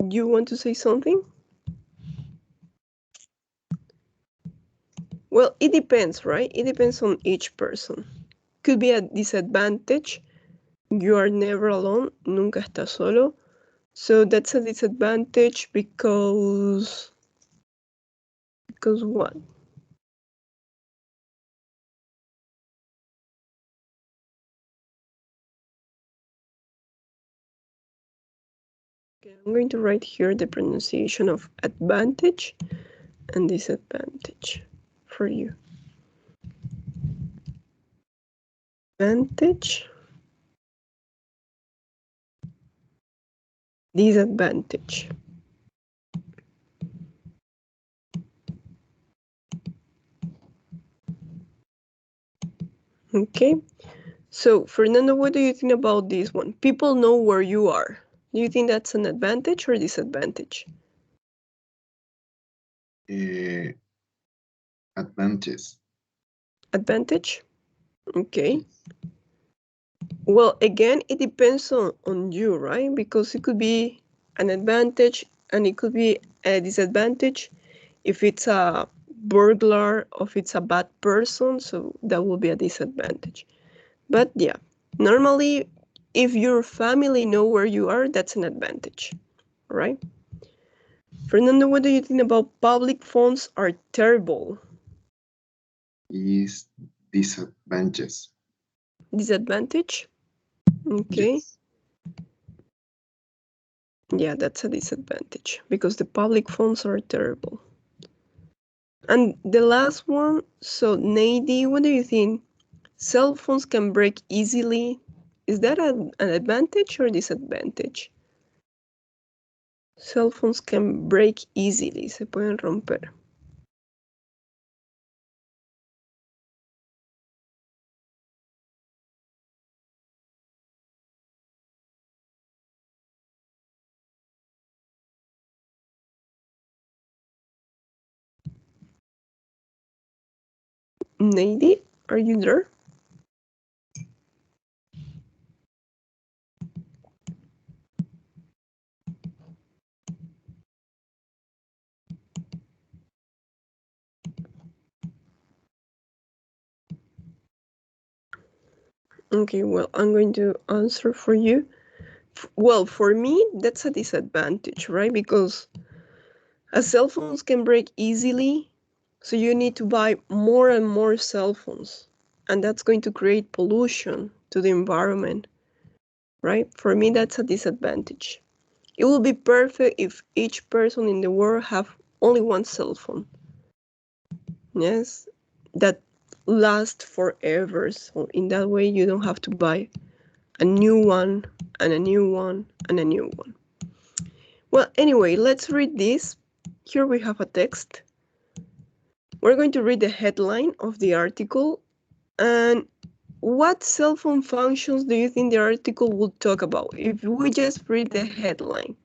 you want to say something? Well, it depends, right? It depends on each person. Could be a disadvantage. You are never alone. Nunca estás solo. So that's a disadvantage because what? Okay, I'm going to write here the pronunciation of advantage and disadvantage for you. Advantage, disadvantage. Okay, so Fernando, what do you think about this one? People know where you are. Do you think that's an advantage or disadvantage?
Advantage.
Advantage? Okay. Well, again, it depends on you, right? Because it could be an advantage and it could be a disadvantage if it's a burglar or if it's a bad person, so that will be a disadvantage. But yeah, normally, if your family know where you are, that's an advantage, right? Fernando, what do you think about public phones are terrible?
Is disadvantages.
Disadvantage? Okay.
Yes.
Yeah, that's a disadvantage because the public phones are terrible. And the last one, so Nady, what do you think? Cell phones can break easily. Is that an advantage or disadvantage? Cell phones can break easily, se pueden romper. Nady, are you there? Okay, well, I'm going to answer for you. Well, for me, that's a disadvantage, right? Because cell phones can break easily, so you need to buy more and more cell phones, and that's going to create pollution to the environment, right? For me, that's a disadvantage. It will be perfect if each person in the world have only one cell phone. Yes, that lasts forever. So in that way, you don't have to buy a new one and a new one and a new one. Well, anyway, let's read this. Here we have a text. We're going to read the headline of the article. And what cell phone functions do you think the article will talk about? If we just read the headline,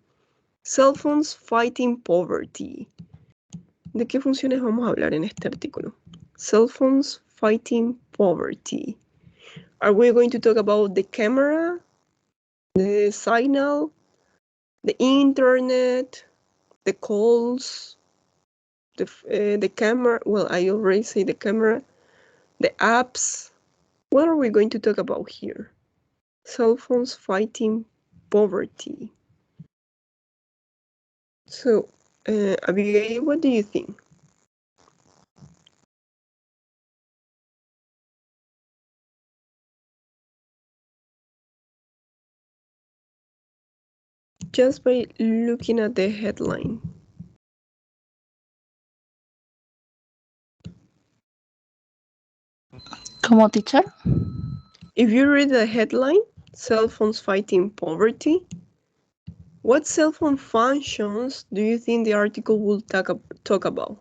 cell phones fighting poverty. ¿De qué funciones vamos a hablar en este artículo? Cell phones fighting poverty. Are we going to talk about the camera, the signal, the internet, the calls, the camera? Well, I already say the camera, the apps. What are we going to talk about here? Cell phones fighting poverty. So, Abigail, what do you think? Just by looking at the headline.
¿Como teacher?
If you read the headline, cell phones fighting poverty, what cell phone functions do you think the article will talk about?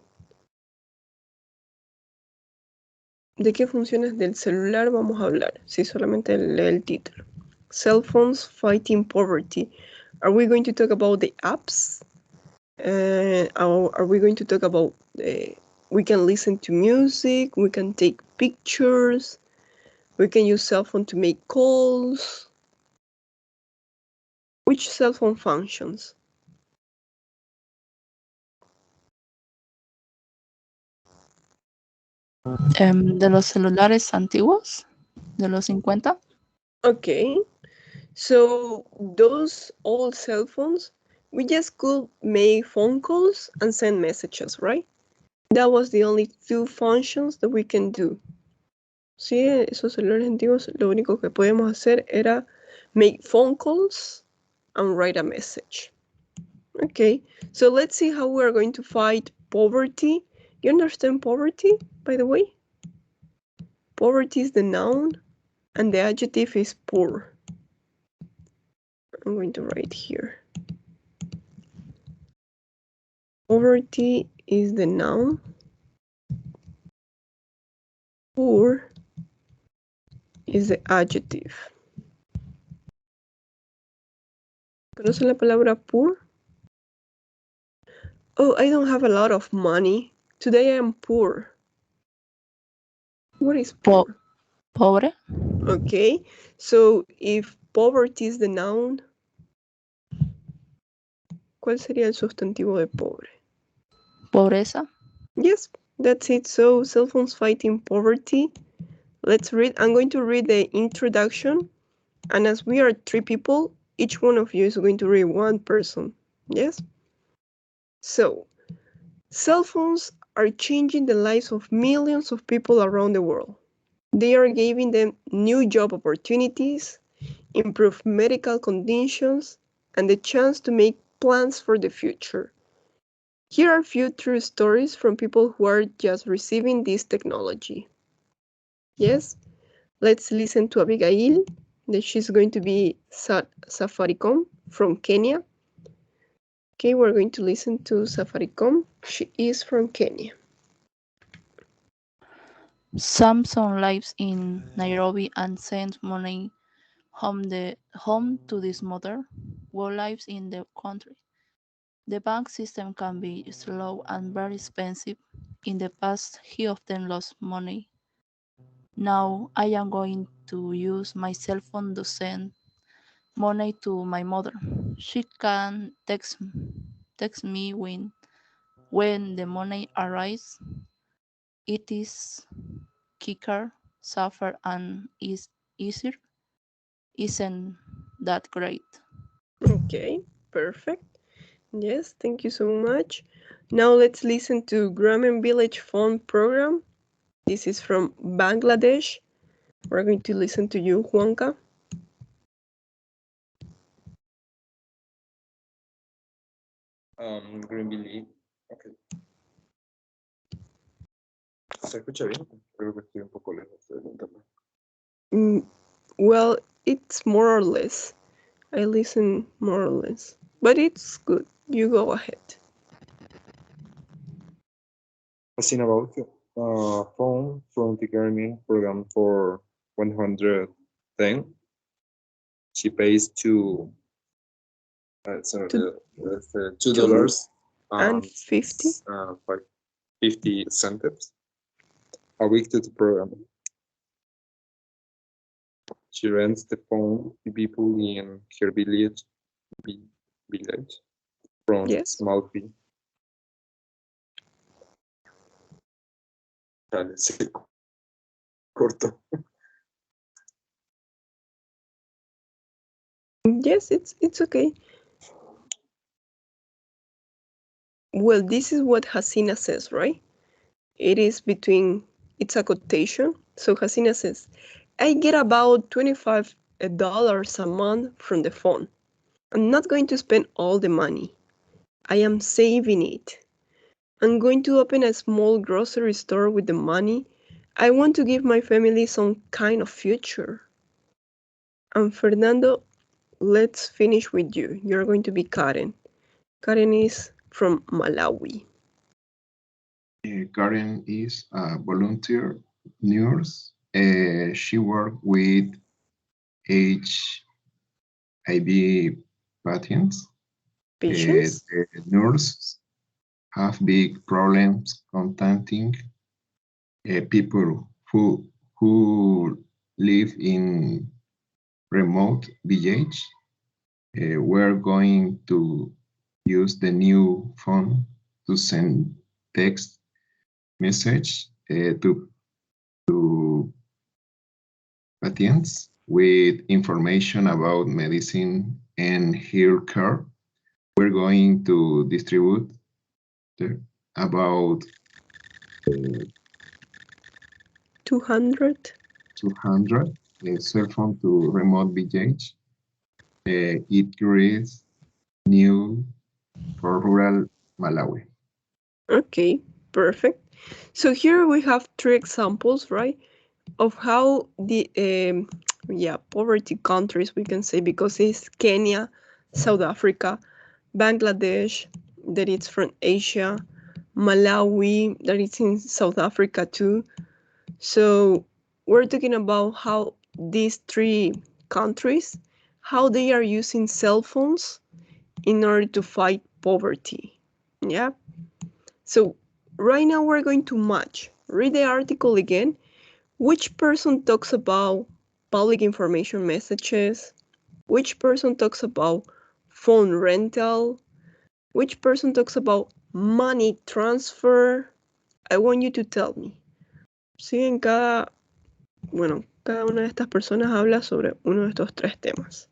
¿De qué funciones del celular vamos a hablar? Si solamente lee el título. Cell phones fighting poverty. Are we going to talk about the apps? Are we going to talk about we can listen to music, we can take pictures, we can use cell phone to make calls? Which cell phone functions?
De los celulares antiguos, de los 50.
Okay, so those old cell phones, we just could make phone calls and send messages, right? That was the only two functions that we can do. Sí, esos celulares antiguos, lo único que podemos hacer era make phone calls and write a message. Okay, so let's see how we're going to fight poverty. You understand poverty, by the way? Poverty is the noun and the adjective is poor. I'm going to write here. Poverty is the noun. Poor is the adjective. ¿Conocen la palabra poor? Oh, I don't have a lot of money. Today I am poor. What is poor?
Pobre.
Okay, so if poverty is the noun, ¿cuál sería el sustantivo de pobre?
Pobreza.
Yes, that's it. So cell phones fighting poverty. Let's read. I'm going to read the introduction. And as we are three people, each one of you is going to read one person. Yes? So, cell phones are changing the lives of millions of people around the world. They are giving them new job opportunities, improved medical conditions, and the chance to make plans for the future. Here are a few true stories from people who are just receiving this technology. Yes? Let's listen to Abigail, that she's going to be Safaricom from Kenya. Okay, we're going to listen to Safaricom. She is from Kenya.
Samson lives in Nairobi and sends money home to his mother, who lives in the country. The bank system can be slow and very expensive. In the past, he often lost money. Now I am going to use my cell phone to send money to my mother. She can text me when the money arrives. It is quicker, safer, and is easier. Isn't that great?
Okay, perfect. Yes, thank you so much. Now let's listen to Grammar Village Phone Program. This is from Bangladesh. We're going to listen to you, Juanca.
Greenville. Ok. ¿Se escucha bien? Creo que estoy un poco lejos del internet.
Mm, well, it's more or less. I listen more or less. But it's good. You go ahead.
Asking about phone from the government program for 110. She pays sorry,
Two
$2
and
and
50.
50 cents a week to the program. She rents the phone to people in her village from
Yes.
small fee. Chale, se cortó.
Yes, it's okay. Well, this is what Hasina says, right? It is between, it's a quotation. So Hasina says, I get about $25 a month from the phone. I'm not going to spend all the money. I am saving it. I'm going to open a small grocery store with the money. I want to give my family some kind of future. And Fernando, let's finish with you. You're going to be Karen. Karen is from Malawi.
Karen is a volunteer nurse. She works with HIV patients.
Patience?
The nurses have big problems contacting people who live in remote village. We're going to use the new phone to send text message to patients with information about medicine and health care. We're going to distribute about
200?
200 cell phone to remote village. It creates new for rural Malawi.
Okay, perfect. So here we have three examples, right, of how the poverty countries, we can say, because it's Kenya, South Africa, Bangladesh, that it's from Asia, Malawi, that it's in South Africa too. So we're talking about how these three countries, how they are using cell phones in order to fight poverty. Yeah. So right now we're going to match. Read the article again. Which person talks about public information messages? Which person talks about phone rental? Which person talks about money transfer? I want you to tell me. Sí, cada una de estas personas habla sobre uno de estos tres temas.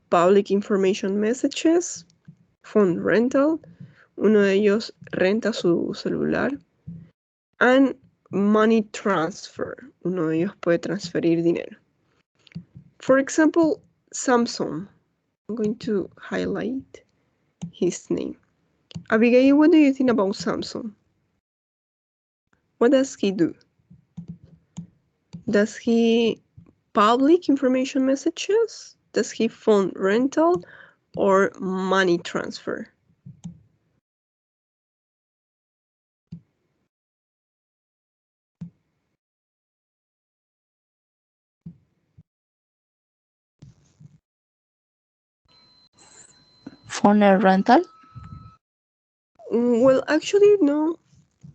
Public information messages, phone rental, uno de ellos renta su celular, and money transfer, uno de ellos puede transferir dinero. For example, Samsung. I'm going to highlight his name. Abigail, what do you think about Samsung? What does he do? Does he public information messages? Does he phone rental or money transfer?
Phone rental?
Well, actually, no.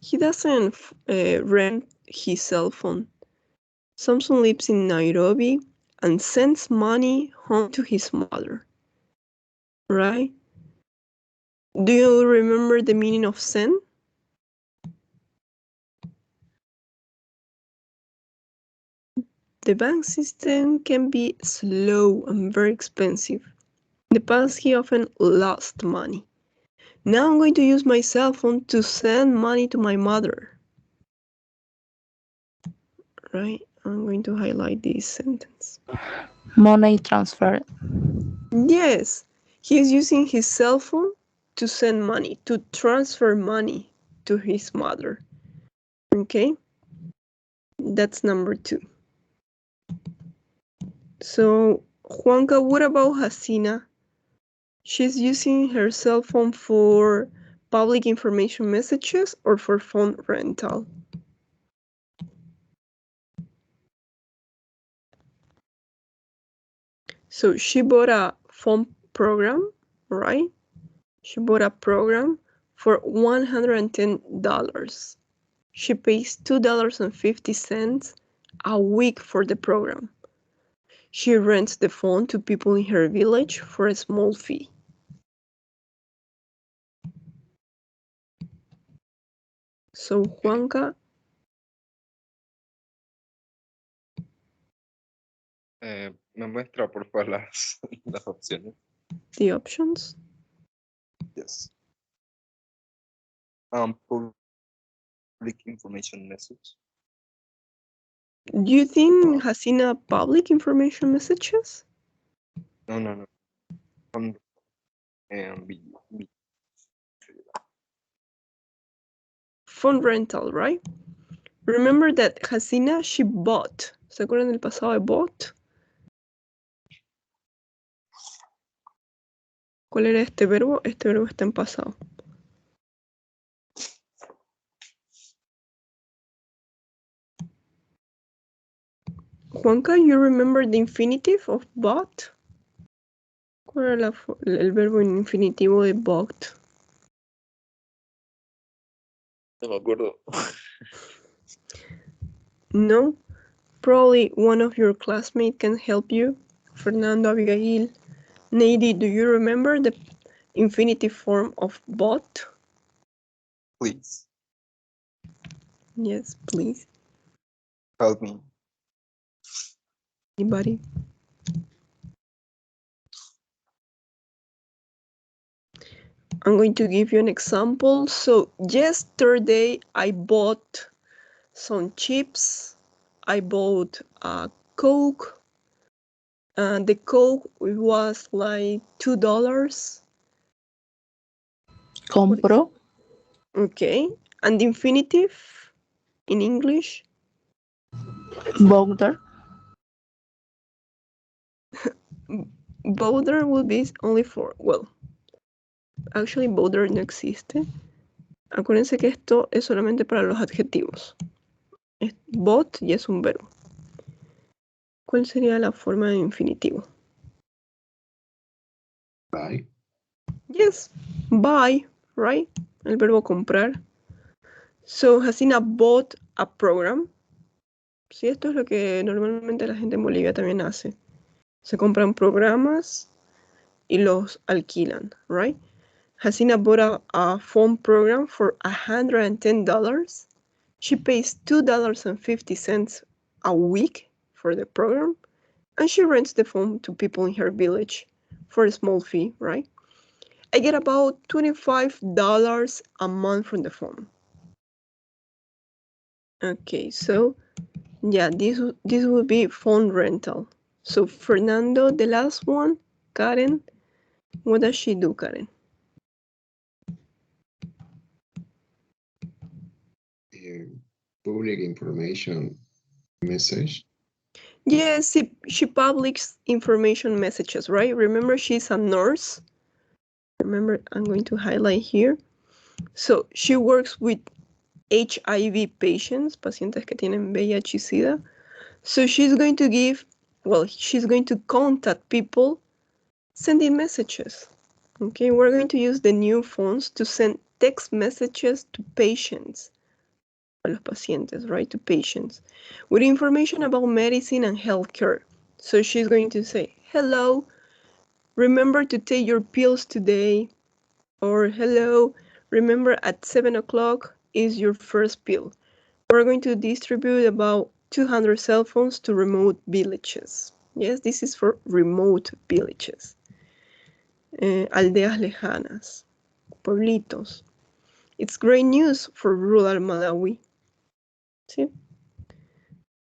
He doesn't rent his cell phone. Samsung lives in Nairobi and sends money home to his mother. Right? Do you remember the meaning of send? The bank system can be slow and very expensive. In the past, he often lost money. Now I'm going to use my cell phone to send money to my mother. Right? I'm going to highlight this sentence.
Money transfer.
Yes, he is using his cell phone to send money, to transfer money to his mother. Okay? That's number 2. So, Juanca, what about Hasina? She's using her cell phone for public information messages or for phone rental? So she bought a phone program, right? She bought a program for $110. She pays $2.50 a week for the program. She rents the phone to people in her village for a small fee. So Juanca,
Me muestra por favor las opciones.
the options.
Yes. Public information message.
Do you think Hasina public information messages?
No.
Phone rental, right? Remember that Hasina, she bought. ¿Se acuerdan del pasado de bought? ¿Cuál era este verbo? Este verbo está en pasado. Juanca, you remember the infinitive of bought? ¿Cuál era el verbo en infinitivo de bought?
No me acuerdo.
No? Probably one of your classmates can help you. Fernando, Abigail, Nady, do you remember the infinitive form of bought?
Please
Yes, please.
help me.
Anybody? I'm going to give you an example. So yesterday I bought some chips. I bought a Coke. The Coke was like $2.
Compró.
Okay. And the infinitive in English?
Bought.
Bother will be only for, well, actually bother no existe. Acuérdense que esto es solamente para los adjetivos. Bought ya es un verbo. ¿Cuál sería la forma de infinitivo?
Buy.
Yes, buy, right? El verbo comprar. So, Hasina bought a program. Sí, esto es lo que normalmente la gente en Bolivia también hace. Se compran programas y los alquilan, right? Hasina bought a phone program for $110. She pays $2.50 a week for the program, and she rents the phone to people in her village for a small fee, right? I get about $25 a month from the phone. Okay, so yeah, this would be phone rental. So Fernando, the last one, Karen, what does she do, Karen?
Public information message.
Yes, she publishes information messages, right? Remember, she's a nurse. Remember, I'm going to highlight here. So she works with HIV patients, pacientes que tienen VIH y SIDA. So she's going to contact people sending messages. Okay, we're going to use the new phones to send text messages to patients. A los pacientes, right? To patients. With information about medicine and healthcare. So she's going to say, hello, remember to take your pills today. Or hello, remember at 7 o'clock is your first pill. We're going to distribute about 200 cell phones to remote villages. Yes, this is for remote villages. aldeas lejanas, pueblitos. It's great news for rural Malawi. ¿Sí?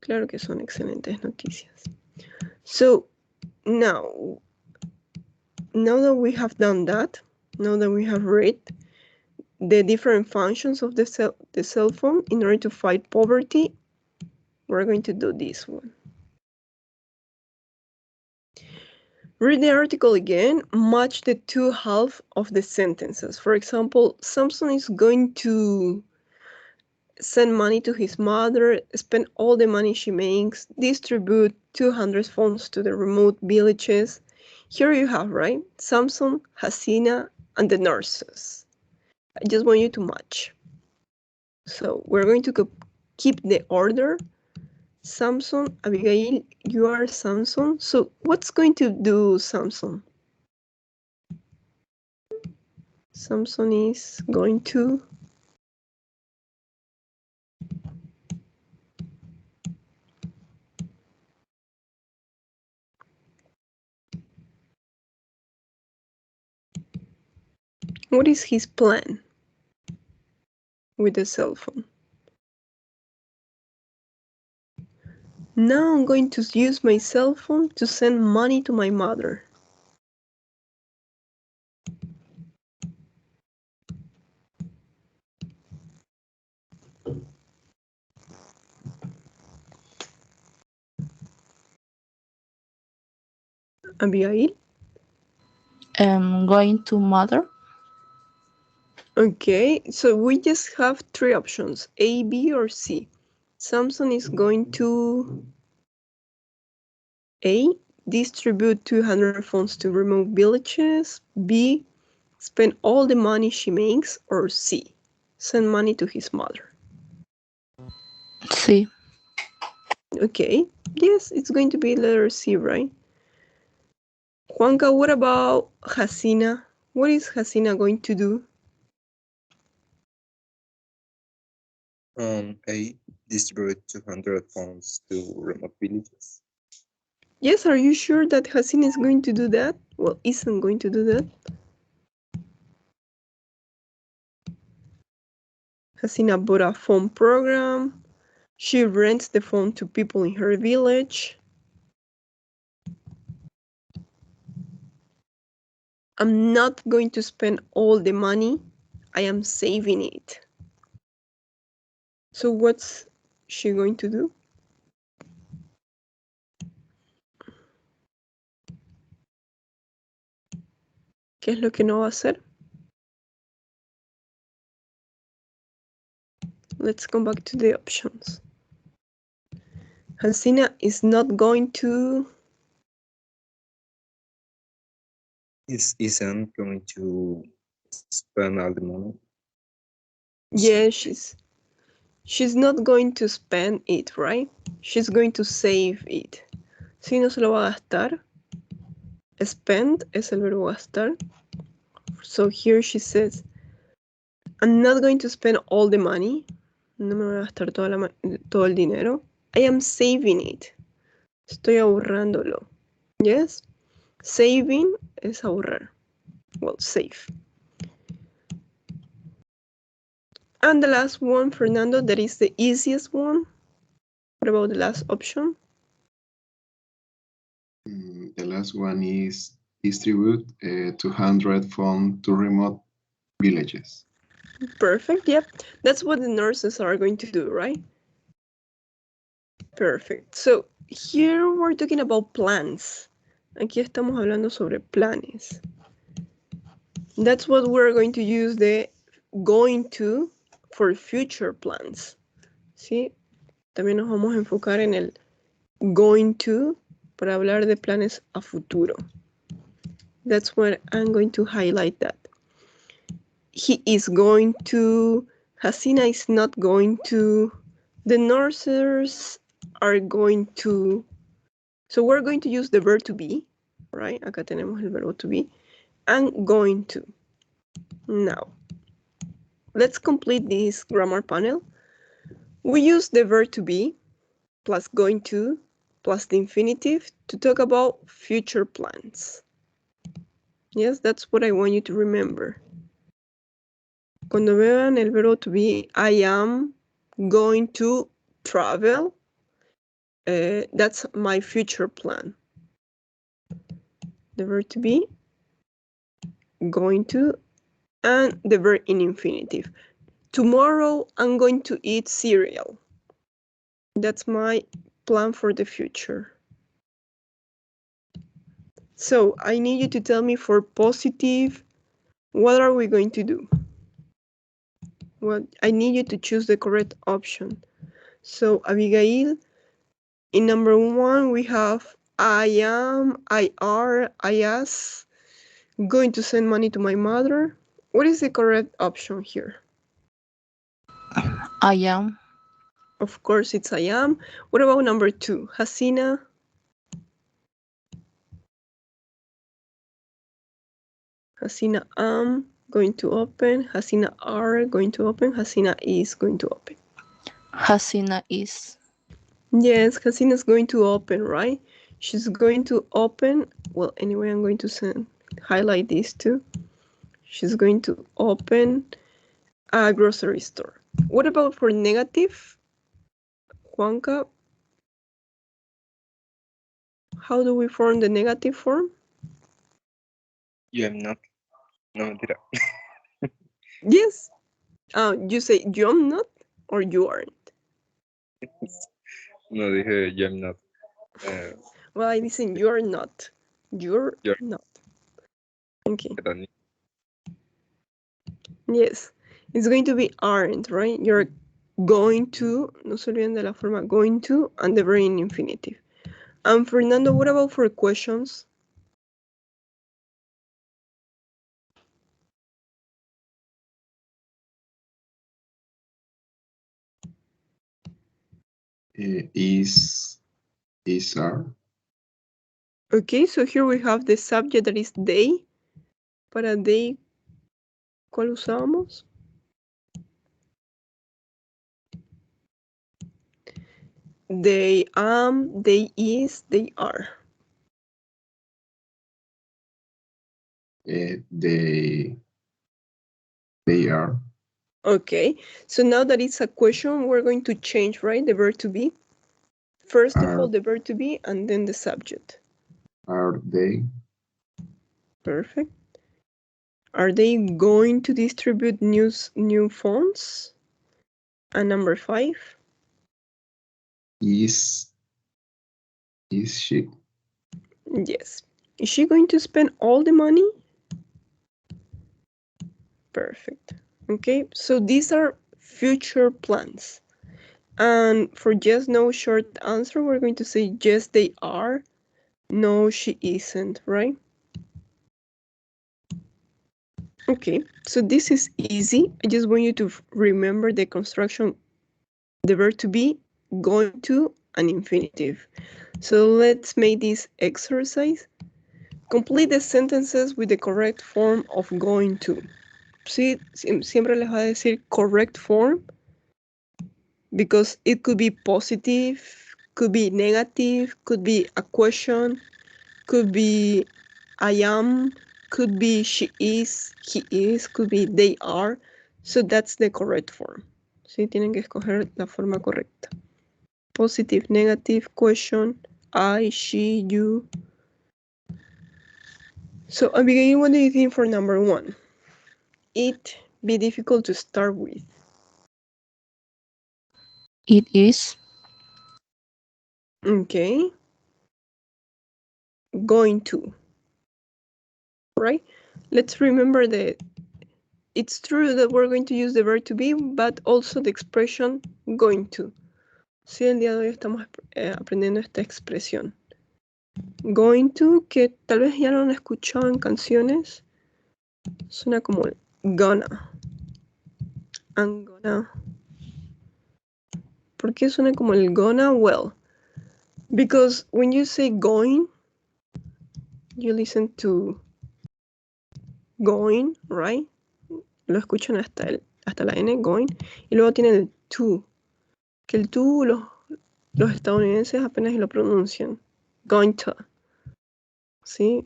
Claro que son excelentes noticias. So, now that we have done that, now that we have read the different functions of the cell phone in order to fight poverty, we're going to do this one. Read the article again, match the two halves of the sentences. For example, Samson is going to send money to his mother, spend all the money she makes, distribute 200 phones to the remote villages. Here you have, right? Samson, Hasina, and the nurses. I just want you to match. So we're going to keep the order. Samson, Abigail, you are Samson. So what's going to do Samson? Samson is going to what is his plan with the cell phone? Now I'm going to use my cell phone to send money to my mother. Abigail?
Going to mother.
Okay, so we just have three options, A, B, or C. Samson is going to A, distribute 200 phones to remote villages, B, spend all the money she makes, or C, send money to his mother.
Sí.
Okay, yes, it's going to be letter C, right? Juanca, what about Hasina? What is Hasina going to do?
A, distribute 200 phones to remote villages.
Yes, are you sure that Hasina is going to do that? Well, isn't going to do that. Hasina bought a phone program. She rents the phone to people in her village. I'm not going to spend all the money. I am saving it. So what's she going to do? ¿Qué es lo que no va a hacer? Let's come back to the options. Hasina is not going to...
Isn't going to spend all the money.
Yeah, she's not going to spend it, right? She's going to save it. Si no se lo va a gastar. Spend es el verbo gastar. So here she says, I'm not going to spend all the money. No me voy a gastar todo el dinero. I am saving it. Estoy ahorrándolo. Yes? Saving es ahorrar. Well, save. And the last one, Fernando, that is the easiest one. What about the last option?
The last one is distribute 200 phones to remote villages.
Perfect, yep. That's what the nurses are going to do, right? Perfect. So here we're talking about plans. Aquí estamos hablando sobre planes. That's what we're going to use the going to for future plans. ¿Sí? También nos vamos a enfocar en el going to para hablar de planes a futuro. That's what I'm going to highlight that. He is going to, Hasina is not going to, the nurses are going to. So we're going to use the verb to be, right? Acá tenemos el verbo to be, and going to. Now, let's complete this grammar panel. We use the verb to be plus going to plus the infinitive to talk about future plans. Yes, that's what I want you to remember. Cuando vean el verbo to be, I am going to travel. That's my future plan. The verb to be, going to, and the verb in infinitive. Tomorrow I'm going to eat cereal. That's my plan for the future. So I need you to tell me for positive, what are we going to do? Well, I need you to choose the correct option. So Abigail, in number 1 we have I am, I are, I as going to send money to my mother. What is the correct option here?
I am.
Of course it's I am. What about number 2? Hasina? Hasina am going to open. Hasina are going to open. Hasina is going to open.
Hasina is.
Yes, Hasina's going to open, right? She's going to open. Well, anyway, I'm going to highlight these two. She's going to open a grocery store. What about for negative? Juanca, how do we form the negative form?
You am not. No, mentira.
Yes. You say you're not or you aren't.
No, dije you am not.
Well, I listen, you're not. You're
You're
not. Okay.
not.
Yes. It's going to be aren't, right? You're going to, no se olviden de la forma going to, and the verb in infinitive. And Fernando, what about for questions?
Is are.
Okay, so here we have the subject that is they. Para they, ¿cuál usábamos? They am, they is, they are.
They are.
Okay, so now that it's a question, we're going to change, right, the verb to be. First of all, the verb to be, and then the subject.
Are they?
Perfect. Are they going to distribute new phones? And number 5.
Is she?
Yes. Is she going to spend all the money? Perfect. Okay, so these are future plans. And for yes, no short answer, we're going to say yes, they are. No, she isn't, right? Okay, so this is easy. I just want you to remember the construction, the verb to be, going to, and infinitive. So let's make this exercise. Complete the sentences with the correct form of going to. Sí, siempre les va a decir correct form because it could be positive, could be negative, could be a question, could be I am, could be she is, he is, could be they are. So that's the correct form. Sí, tienen que escoger la forma correcta. Positive, negative, question, I, she, you. So Abigail, what do you think for number 1? It be difficult to start with.
It is.
Okay. Going to. Right? Let's remember that it's true that we're going to use the verb to be, but also the expression going to. Sí, el día de hoy estamos aprendiendo esta expresión. Going to, que tal vez ya lo han escuchado en canciones, suena como gonna. I'm gonna. ¿Por qué suena como el gonna? Well, because when you say going, you listen to going, right? Lo escuchan hasta la N, going, y luego tiene el to, que el to los estadounidenses apenas lo pronuncian. Going to. ¿Sí?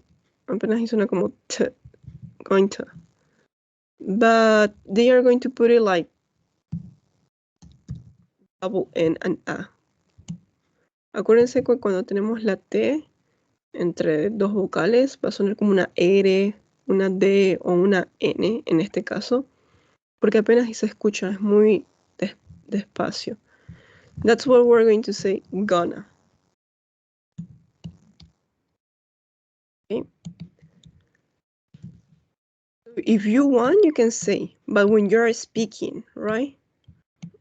Apenas hizo una como t, going to. But they are going to put it like double N and A. Acuérdense que cuando tenemos la T entre dos vocales va a sonar como una R, una D o una N en este caso, porque apenas se escucha, es muy despacio. That's what we're going to say, gonna. Okay. If you want, you can say, but when you're speaking, right?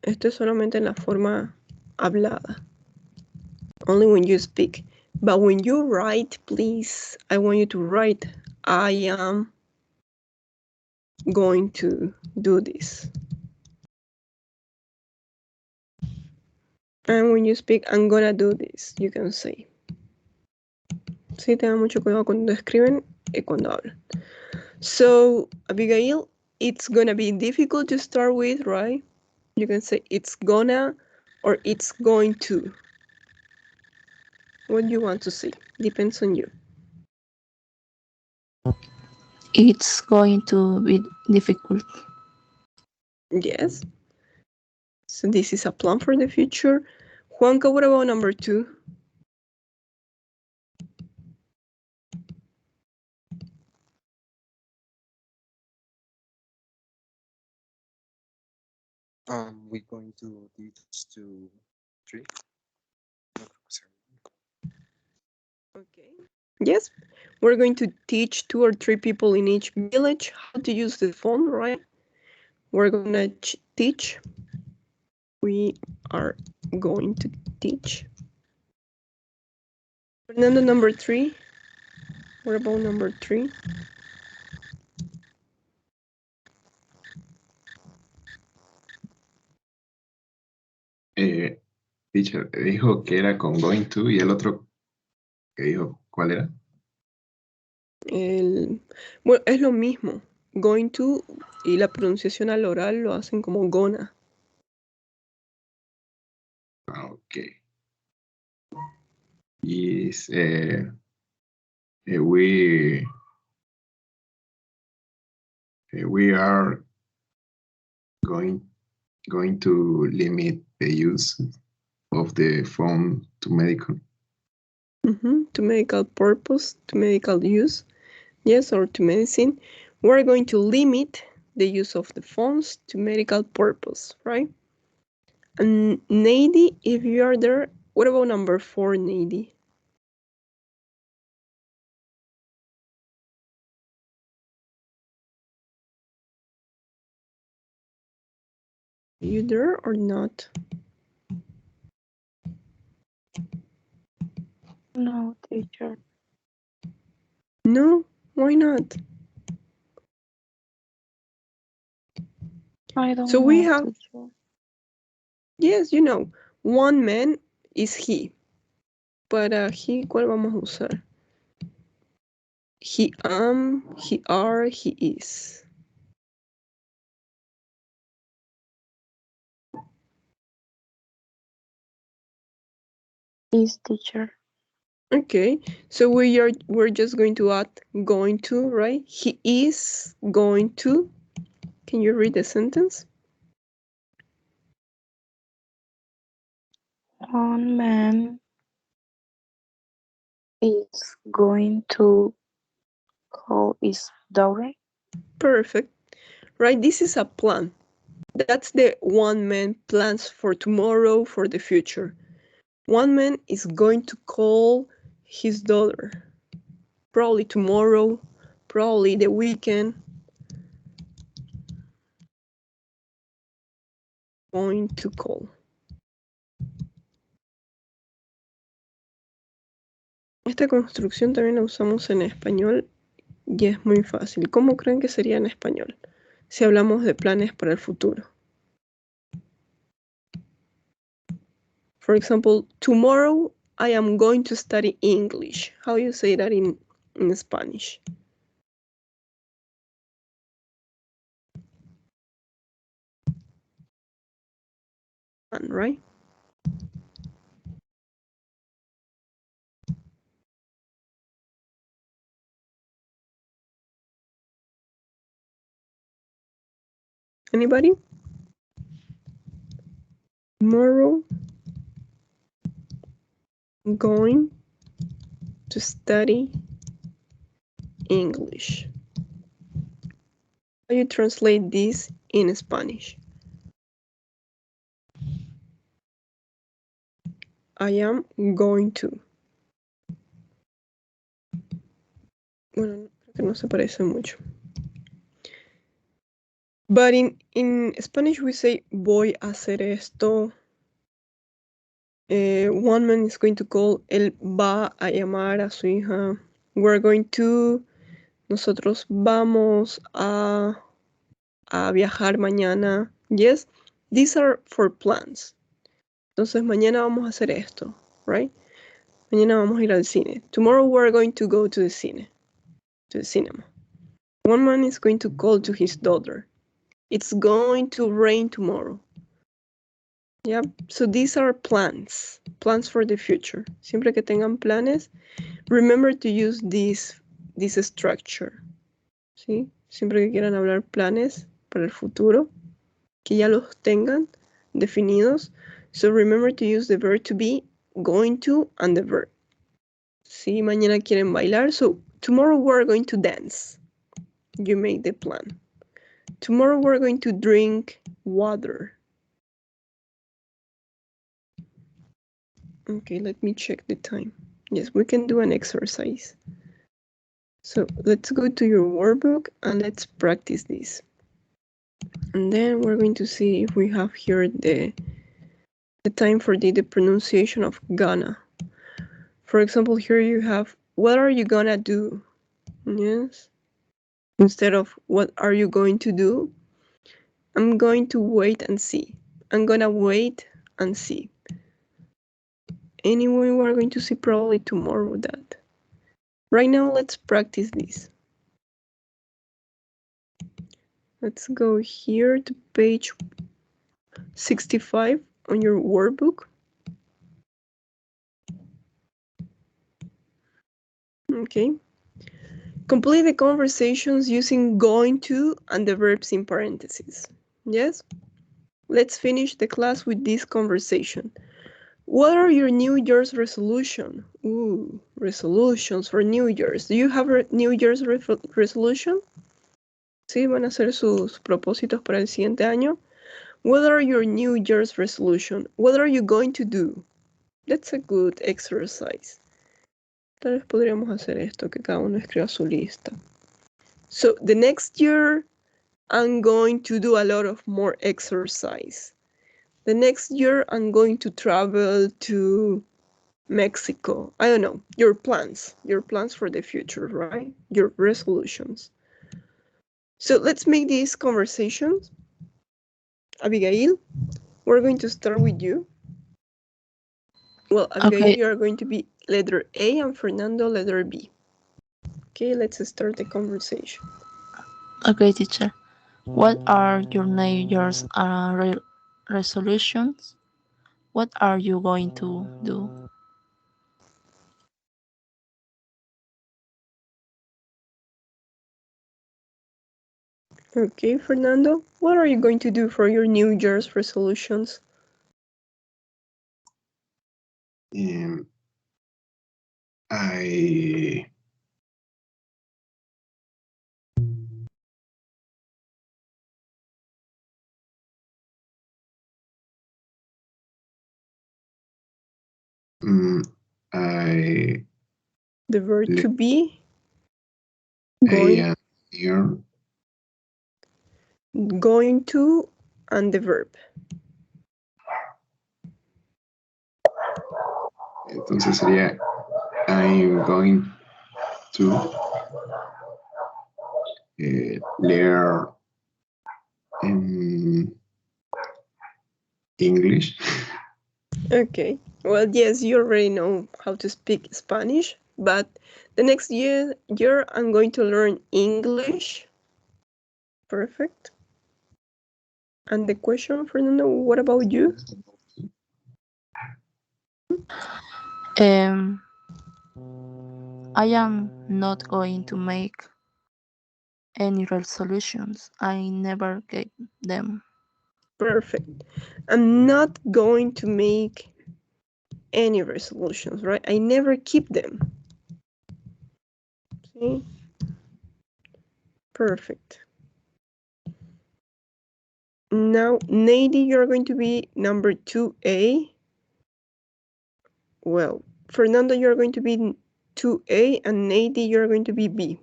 Esto es solamente en la forma hablada. Only when you speak. But when you write, please, I want you to write, I am going to do this. And when you speak, I'm gonna do this, you can say. Sí, tengan mucho cuidado cuando escriben y cuando hablan. So, Abigail, it's gonna be difficult to start with, right? You can say it's gonna or it's going to. What do you want to say? Depends on you.
It's going to be difficult.
Yes. So this is a plan for the future. Juanca, what about number 2?
We're going to teach to 3.
Okay. Yes, we're going to teach 2 or 3 people in each village how to use the phone, right? We're gonna teach. We are going to teach. Fernando, number 3. What about number 3?
Teacher, dijo que era con going to y el otro que dijo, ¿cuál era?
Bueno, es lo mismo. Going to y la pronunciación al oral lo hacen como gonna.
Okay. Is we are going to limit the use of the phone to medical.
To medical purpose, to medical use, yes, or to medicine. We're going to limit the use of the phones to medical purpose, right? And Nady, if you are there, what about number 4, Nady? Are you there or not?
No, teacher.
No, why not?
I don't
So
know,
we have,
teacher.
yes, you know, one man is he. Para he, ¿cuál vamos a usar? He he are, he is.
Is, teacher.
Okay, so we're just going to add going to, right? He is going to. Can you read the sentence?
One man is going to call his daughter.
Perfect. Right, this is a plan. That's the one man plans for tomorrow, for the future. One man is going to call his daughter. Probably tomorrow, probably the weekend. Going to call. Esta construcción también la usamos en español y es muy fácil. ¿Cómo creen que sería en español si hablamos de planes para el futuro? For example, tomorrow I am going to study English. How you say that in Spanish? Right? Anybody? Tomorrow, going to study English. How you translate this in Spanish? I am going to. Bueno, creo que no se parece mucho. But in Spanish we say voy a hacer esto. One man is going to call. Él va a llamar a su hija. We're going to. Nosotros vamos a viajar mañana. Yes, these are for plans. Entonces mañana vamos a hacer esto, right? Mañana vamos a ir al cine. Tomorrow we're going to go to the cine, to the cinema. One man is going to call to his daughter. It's going to rain tomorrow. Yep, so these are plans for the future. Siempre que tengan planes, remember to use this structure. ¿Sí? Siempre que quieran hablar planes para el futuro, que ya los tengan definidos. So remember to use the verb to be, going to, and the verb. Sí, mañana quieren bailar, so tomorrow we're going to dance. You make the plan. Tomorrow we're going to drink water. Okay, let me check the time. Yes, we can do an exercise. So let's go to your workbook and let's practice this. And then we're going to see if we have here the time for the pronunciation of gonna. For example, here you have, what are you gonna do? Yes. Instead of what are you going to do? I'm going to wait and see. I'm gonna wait and see. Anyway, we're going to see probably tomorrow that. Right now, let's practice this. Let's go here to page 65 on your workbook. Okay. Complete the conversations using going to and the verbs in parentheses. Yes? Let's finish the class with this conversation. What are your New Year's resolutions? Ooh, resolutions for New Year's. Do you have a New Year's resolution? Sí, van a ser sus propósitos para el siguiente año. What are your New Year's resolution? What are you going to do? That's a good exercise. Tal vez podríamos hacer esto, que cada uno escriba su lista. So the next year, I'm going to do a lot of more exercise. The next year, I'm going to travel to Mexico. I don't know, your plans for the future, right? Your resolutions. So let's make these conversations. Abigail, we're going to start with you. Well, Abigail,
Okay.
you are going to be letter A and Fernando letter B. Okay, let's start the conversation.
Okay, teacher. What are your New Year's resolutions? What are you going to do?
Okay, Fernando, what are you going to do for your New Year's resolutions?
I I
The verb to be,
am here.
going to, and the verb.
Entonces sería I'm going to learn English.
Okay, well, yes, you already know how to speak Spanish, but the next year I'm going to learn English. Perfect. And the question, Fernando, what about you?
I am not going to make any resolutions. I never gave them.
Perfect. I'm not going to make any resolutions, right? I never keep them. See? Perfect. Now, Nady, you're going to be number 2A. Well, Fernando, you're going to be 2A, and Nady, you're going to be B.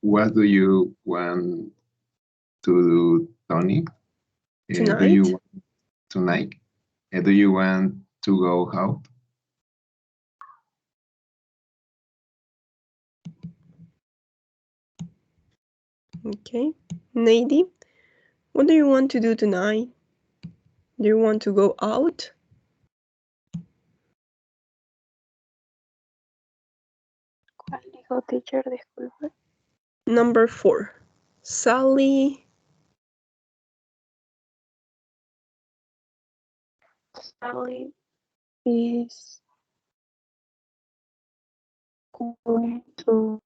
What do you want to do, Tony?
Tonight?
Do you want tonight? Do you want to go out?
Okay. Nady, what do you want to do tonight? Do you want to go out?
¿Cuál dijo teacher? Disculpe.
Number 4. Sally.
Sally is going to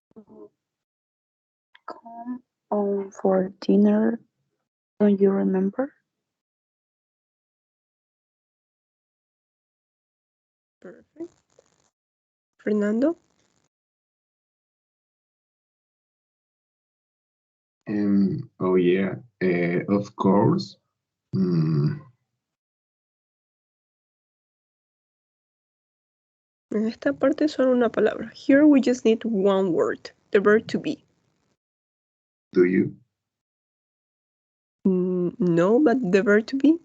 come home for dinner. Don't you remember?
Perfect. Fernando?
Oh yeah, of course. Mm,
En esta parte solo una palabra. Here we just need one word, the verb to be.
do you?
No, but the verb to be.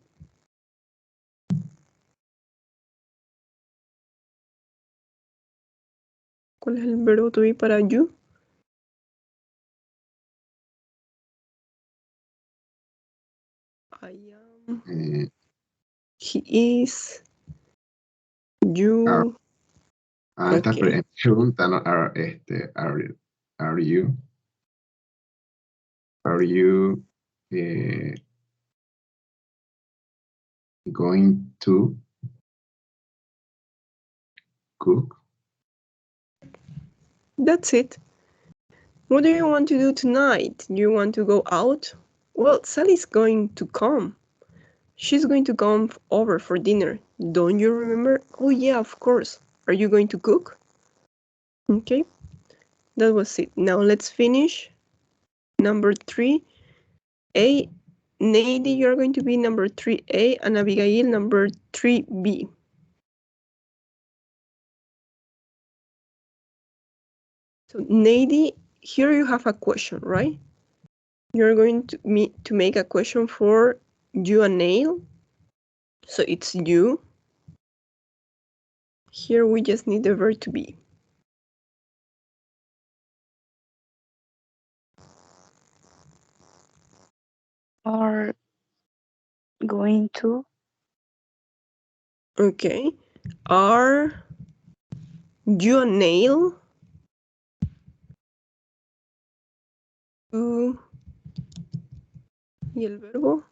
¿Cuál es el verbo to be para you? I am. He is. You.
Esta
Okay.
pregunta, ¿no? Are you going to cook?
That's it. What do you want to do tonight? Do you want to go out? Well, Sally's going to come. She's going to come over for dinner. Don't you remember? Oh yeah, of course. Are you going to cook? Okay, that was it. Now let's finish. Number 3A. Nady, you're going to be number 3A, and Abigail number 3B. So Nady, here you have a question, right? You're going to make a question for you and Nail. So it's you. Here we just need the verb to be.
Are going to
Okay. Are you and Nail to... ¿Y el verbo?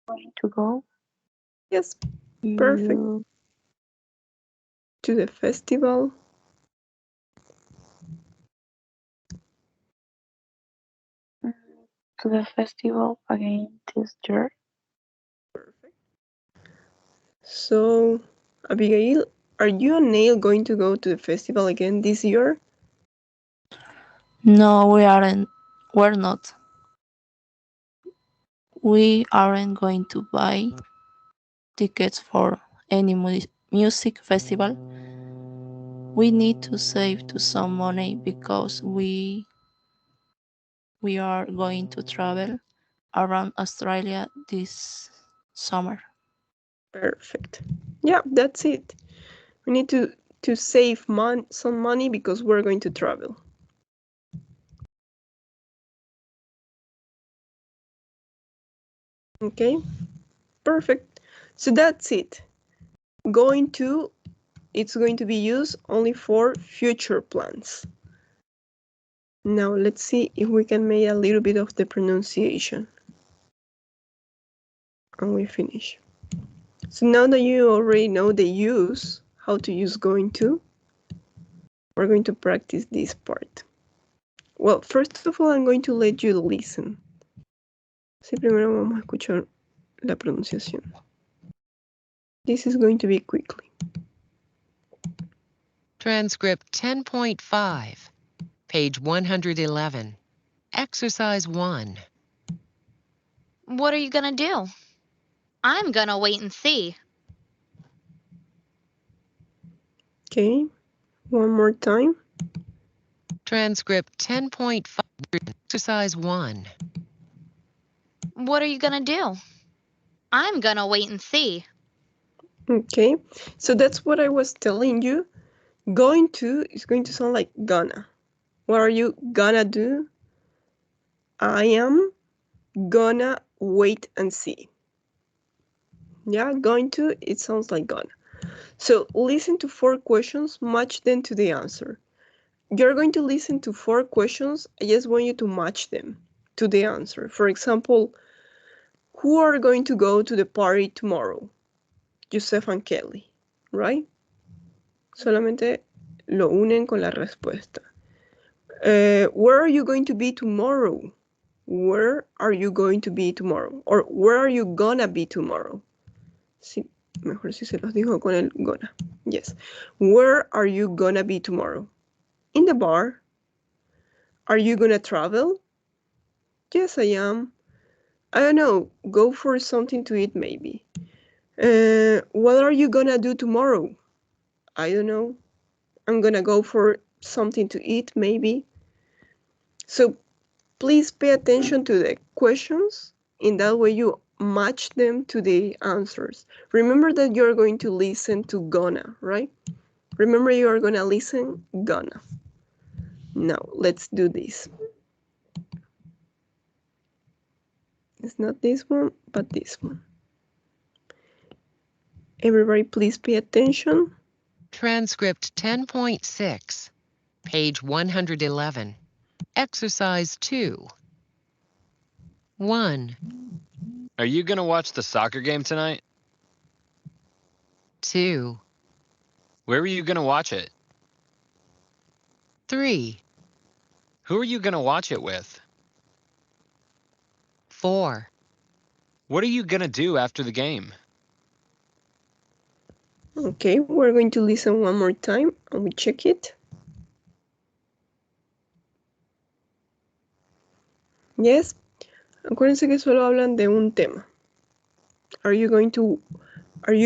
going to go?
Yes, perfect.
You
To the festival.
to the festival again this year?
Perfect. So, Abigail, are you and Nail going to go to the festival again this year?
No, we aren't. We're not. We aren't going to buy tickets for any music festival. We need to save to some money because we are going to travel around Australia this summer.
Perfect. Yeah, that's it. We need to save some money because we're going to travel. Okay, perfect. So that's it. Going to, it's going to be used only for future plans. Now let's see if we can make a little bit of the pronunciation. And we finish. So now that you already know the use, how to use going to, we're going to practice this part. Well, first of all, I'm going to let you listen. Sí, primero vamos a escuchar la pronunciación. This is going to be quickly.
Transcript 10.5, page 111. Exercise 1.
What are you gonna do? I'm gonna wait and see.
Okay, one more time.
Transcript 10.5, exercise 1.
What are you gonna do? I'm gonna wait and see.
Okay, so that's what I was telling you. Going to is going to sound like gonna. What are you gonna do? I am gonna wait and see. Yeah, going to, it sounds like gonna. So listen to 4 questions, match them to the answer. You're going to listen to 4 questions. I just want you to match them to the answer. For example, who are going to go to the party tomorrow? Joseph and Kelly, right? Solamente lo unen con la respuesta. Where are you going to be tomorrow? Where are you going to be tomorrow? Or where are you gonna be tomorrow? Sí, mejor si se los dijo con el gonna. Yes. Where are you gonna be tomorrow? In the bar. Are you gonna travel? Yes, I am. I don't know. Go for something to eat, maybe. What are you gonna do tomorrow? I don't know. I'm gonna go for something to eat, maybe. So please pay attention to the questions. In that way, you match them to the answers. Remember that you're going to listen to gonna, right? Remember you are gonna listen gonna. Now, let's do this. It's not this one, but this one. Everybody, please pay attention.
Transcript 10.6, page 111. Exercise 2. 1,
Are you going to watch the soccer game tonight?
2,
Where are you going to watch it?
3,
Who are you going to watch it with?
4,
What are you going to do after the game?
Okay, we're going to listen one more time and we check it. Yes. Acuérdense que solo hablan de un tema. Are you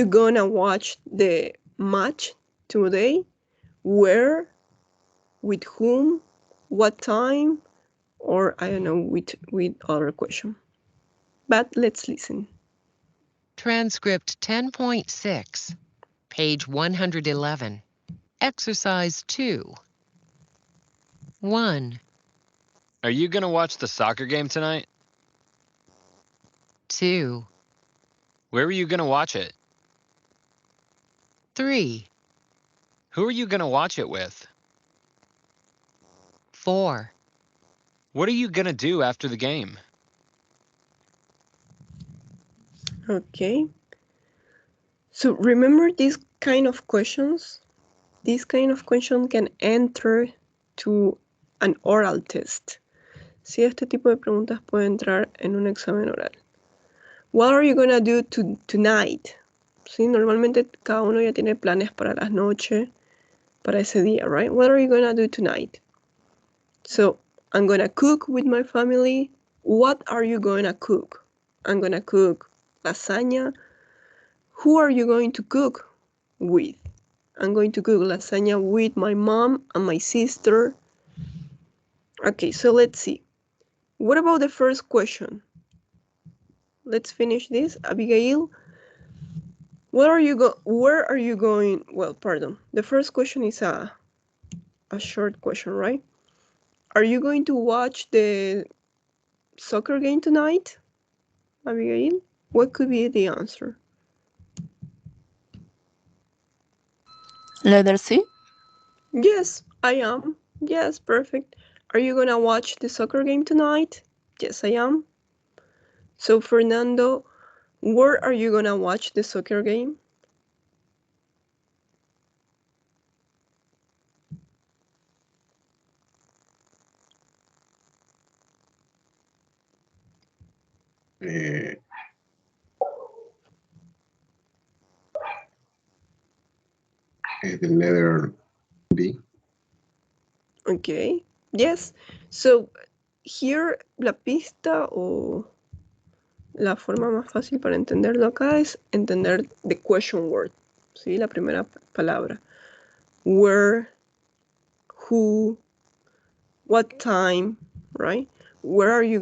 gonna watch the match today? Where? With whom? What time? Or I don't know, with other question. But let's listen.
Transcript 10.6, page 111. Exercise 2. 1,
Are you going to watch the soccer game tonight?
2,
Where are you going to watch it?
3,
Who are you going to watch it with?
4,
What are you going to do after the game?
Okay. So remember these kind of questions? This kind of question can enter to an oral test. Si este tipo de preguntas puede entrar en un examen oral. What are you gonna do tonight? Sí, normalmente cada uno ya tiene planes para las noches, para ese día, right? What are you gonna do tonight? So, I'm gonna cook with my family. What are you gonna cook? I'm gonna cook lasagna. Who are you going to cook with? I'm going to cook lasagna with my mom and my sister. Okay, so let's see. What about the first question? Let's finish this. Abigail, where are you going? Well, pardon. The first question is a short question, right? Are you going to watch the soccer game tonight, Abigail? What could be the answer?
Letter C.
Yes, I am. Yes, perfect. Are you gonna watch the soccer game tonight? Yes, I am. So, Fernando, Where are you gonna watch the soccer game?
The letter B.
Okay, yes. So, here la pista o la forma más fácil para entenderlo acá es entender the question word, ¿sí? La primera palabra. Where, who, what time, right? Where are you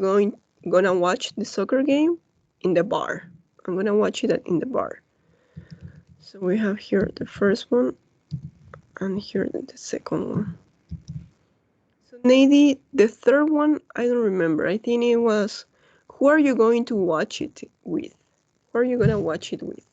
gonna watch the soccer game? In the bar. I'm gonna watch it in the bar. So we have here the first one and here the second one. So Nady, the third one, I don't remember. I think it was, who are you going to watch it with? Who are you gonna watch it with?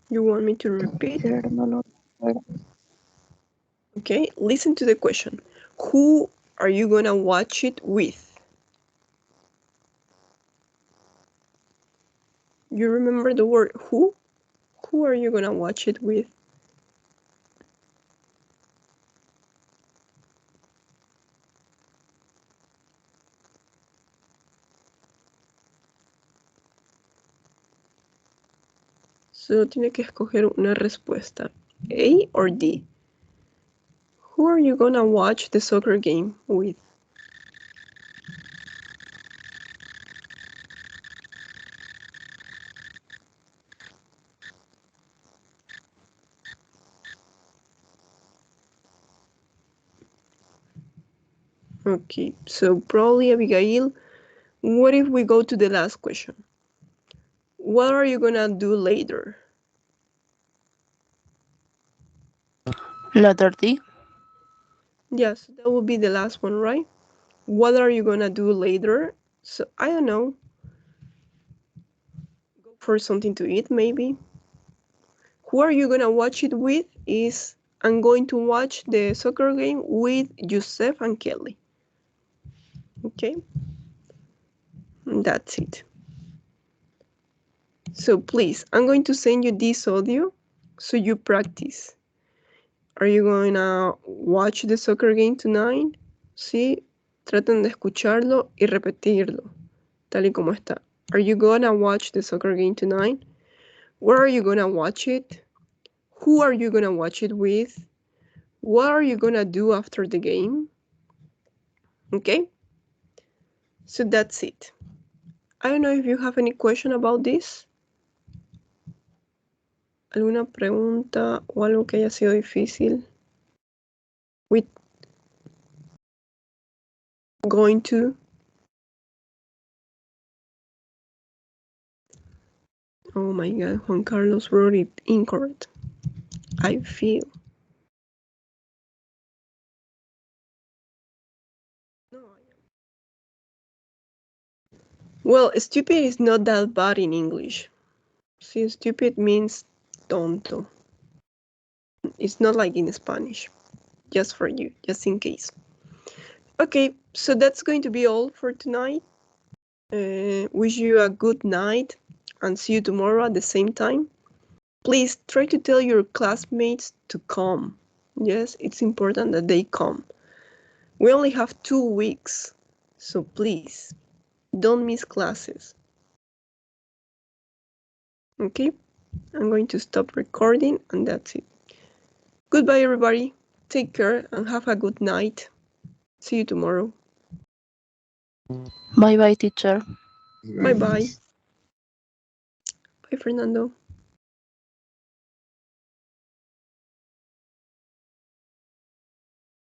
You want me to repeat? Okay, listen to the question. Who are you gonna watch it with? You remember the word who? Who are you gonna watch it with? Solo tiene que escoger una respuesta. A or D. Who are you gonna watch the soccer game with? Okay, so probably Abigail, what if we go to the last question? What are you gonna do later?
Letter D.
Yes, that will be the last one, right? What are you gonna do later? So, I don't know. Go for something to eat, maybe. Who are you gonna watch it with is, I'm going to watch the soccer game with Joseph and Kelly. Okay? That's it. So please, I'm going to send you this audio so you practice. Are you going to watch the soccer game tonight? Sí, traten de escucharlo y repetirlo, tal y como está. Are you gonna watch the soccer game tonight? Where are you gonna watch it? Who are you gonna watch it with? What are you gonna do after the game? Okay? So that's it. I don't know if you have any question about this. ¿Alguna pregunta o algo que haya sido difícil? With going to? Oh my God, Juan Carlos wrote it incorrect. I feel. Well, stupid is not that bad in English. See, stupid means tonto. It's not like in Spanish. Just for you, just in case. Okay, so that's going to be all for tonight. Wish you a good night and see you tomorrow at the same time. Please try to tell your classmates to come. Yes, it's important that they come. We only have 2 weeks, so please don't miss classes. Okay, I'm going to stop recording and that's it. Goodbye, everybody. Take care and have a good night. See you tomorrow.
Bye bye, teacher.
Bye bye. Bye, Fernando.